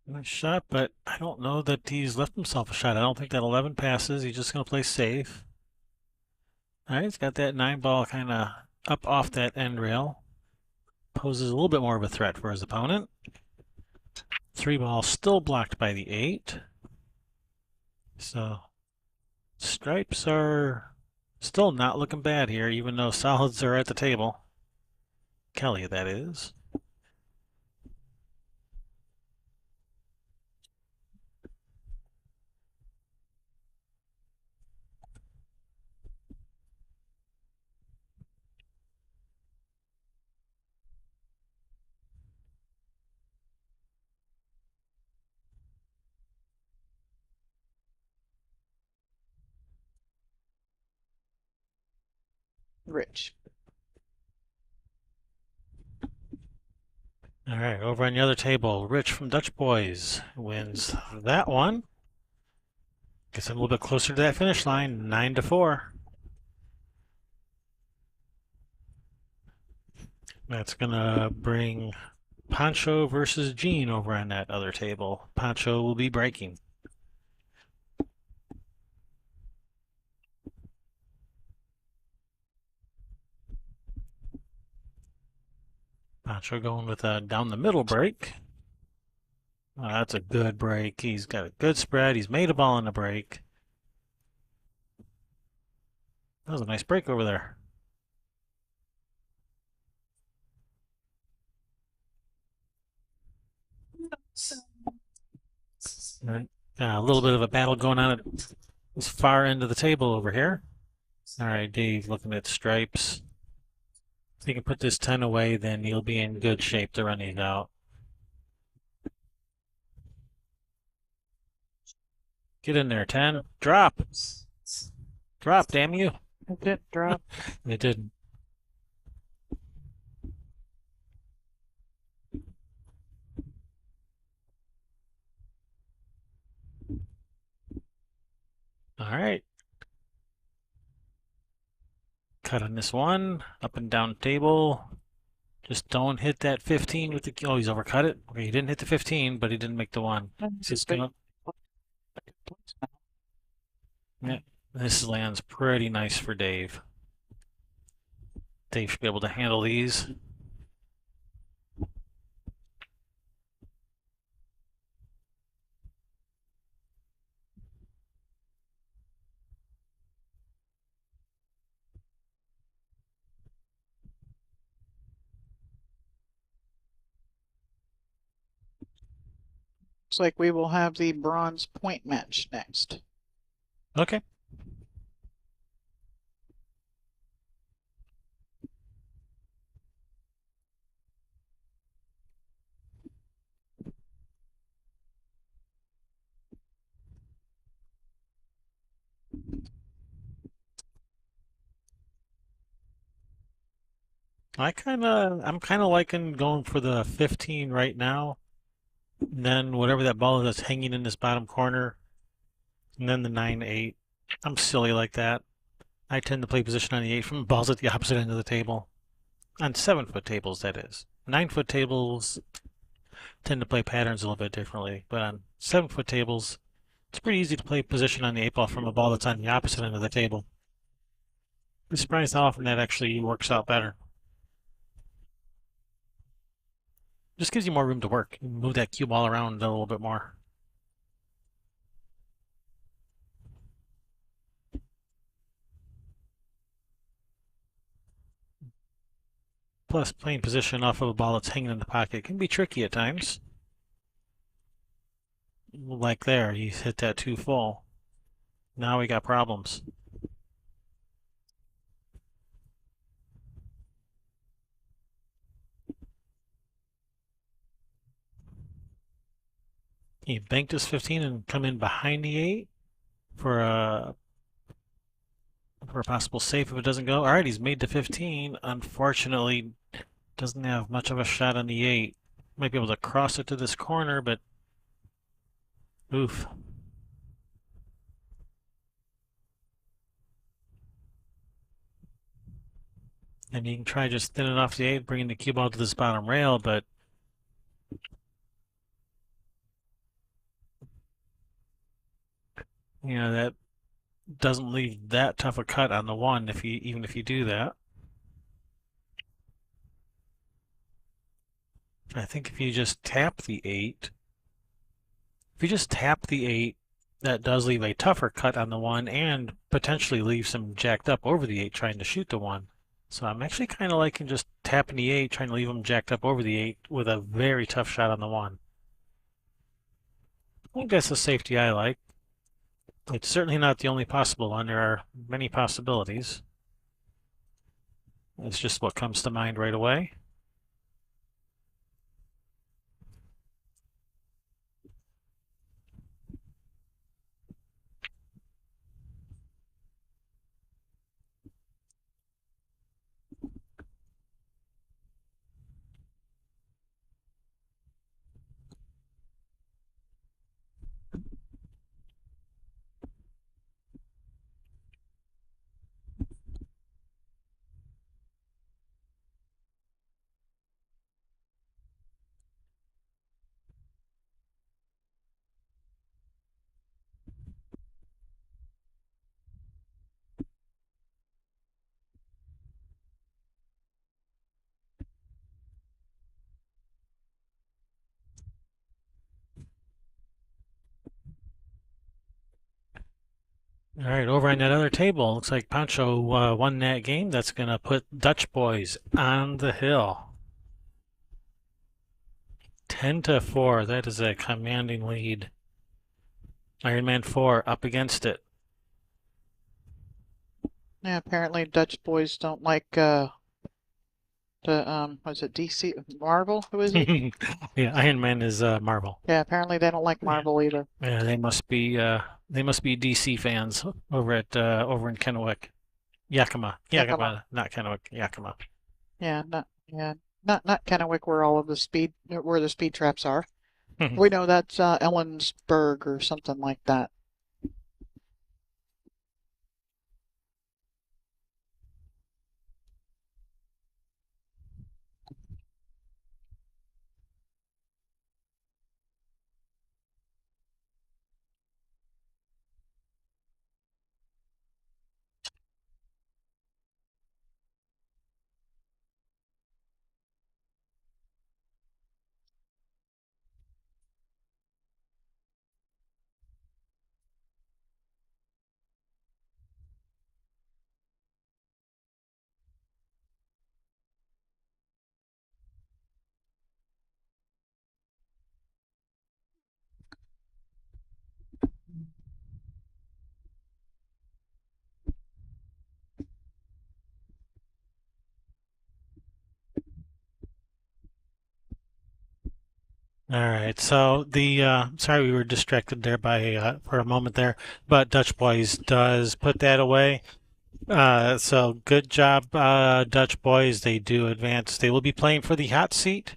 Nice shot, but I don't know that he's left himself a shot. I don't think that 11 passes. He's just going to play safe. All right, he's got that 9 ball kind of up off that end rail. Poses a little bit more of a threat for his opponent. 3 ball still blocked by the 8. So stripes are still not looking bad here, even though solids are at the table. Kelly, that is. Rich. All right, over on the other table, Rich from Dutch Boyz wins that one. Gets him a little bit closer to that finish line, 9-4. That's gonna bring Pancho versus Gene over on that other table. Pancho will be breaking. Pancho going with a down the middle break. Oh, that's a good break. He's got a good spread. He's made a ball in the break. That was a nice break over there. Right. A little bit of a battle going on at this far end of the table over here. All right, Dave looking at stripes. If you can put this 10 away, then you'll be in good shape to run these out. Get in there, 10. Drop. Drop, damn you. It did drop. It didn't. All right. Cut on this one. Up and down table. Just don't hit that 15 with the. Oh, he's overcut it. Okay, he didn't hit the 15, but he didn't make the one. Is this gonna? Yeah, this lands pretty nice for Dave. Dave should be able to handle these. Looks like we will have the bronze point match next. Okay. I'm kind of liking going for the 15 right now. And then whatever that ball is that's hanging in this bottom corner. And then the 9-8. I'm silly like that. I tend to play position on the 8 from balls at the opposite end of the table. On 7-foot tables, that is. 9-foot tables tend to play patterns a little bit differently. But on 7-foot tables, it's pretty easy to play position on the 8 ball from a ball that's on the opposite end of the table. I'm surprised how often that actually works out better. Just gives you more room to work. You move that cue ball around a little bit more. Plus, playing position off of a ball that's hanging in the pocket can be tricky at times. Like there, you hit that too full. Now we got problems. You bank this 15 and come in behind the 8 for a possible safe if it doesn't go. All right, he's made the 15. Unfortunately, doesn't have much of a shot on the 8. Might be able to cross it to this corner, but oof. And you can try just thinning off the 8, bringing the cue ball to this bottom rail, but that doesn't leave that tough a cut on the 1 even if you do that. I think if you just tap the 8, that does leave a tougher cut on the 1 and potentially leave some jacked up over the 8 trying to shoot the 1. So I'm actually kind of liking just tapping the 8, trying to leave them jacked up over the 8 with a very tough shot on the 1. I think that's the safety I like. It's certainly not the only possible one. There are many possibilities. It's just what comes to mind right away. All right, over on that other table, looks like Pancho won that game. That's going to put Dutch Boys on the hill. 10-4. That is a commanding lead. Iron Man 4 up against it. Yeah, apparently Dutch boys don't like The was it DC Marvel? Who is it? Yeah, Iron Man is Marvel. Yeah, apparently they don't like Yeah, Marvel either. yeah, they must be DC fans over in Kennewick. Yakima. Yakima, not Kennewick, Yakima. Not Kennewick where the speed traps are. We know that's Ellensburg or something like that. All right, so the sorry we were distracted there by for a moment there, but Dutch Boys does put that away. So good job, Dutch Boys. They do advance. They will be playing for the hot seat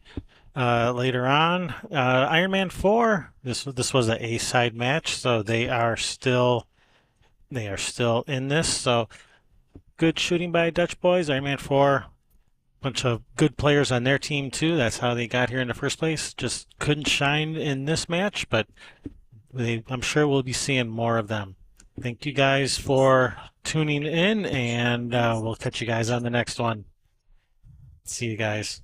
later on. Iron Man 4. This was an A side match, so they are still in this. So good shooting by Dutch Boys. Iron Man 4. Bunch of good players on their team too. That's how they got here in the first place. Just couldn't shine in this match, but I'm sure we'll be seeing more of them. Thank you guys for tuning in, and we'll catch you guys on the next one. See you guys.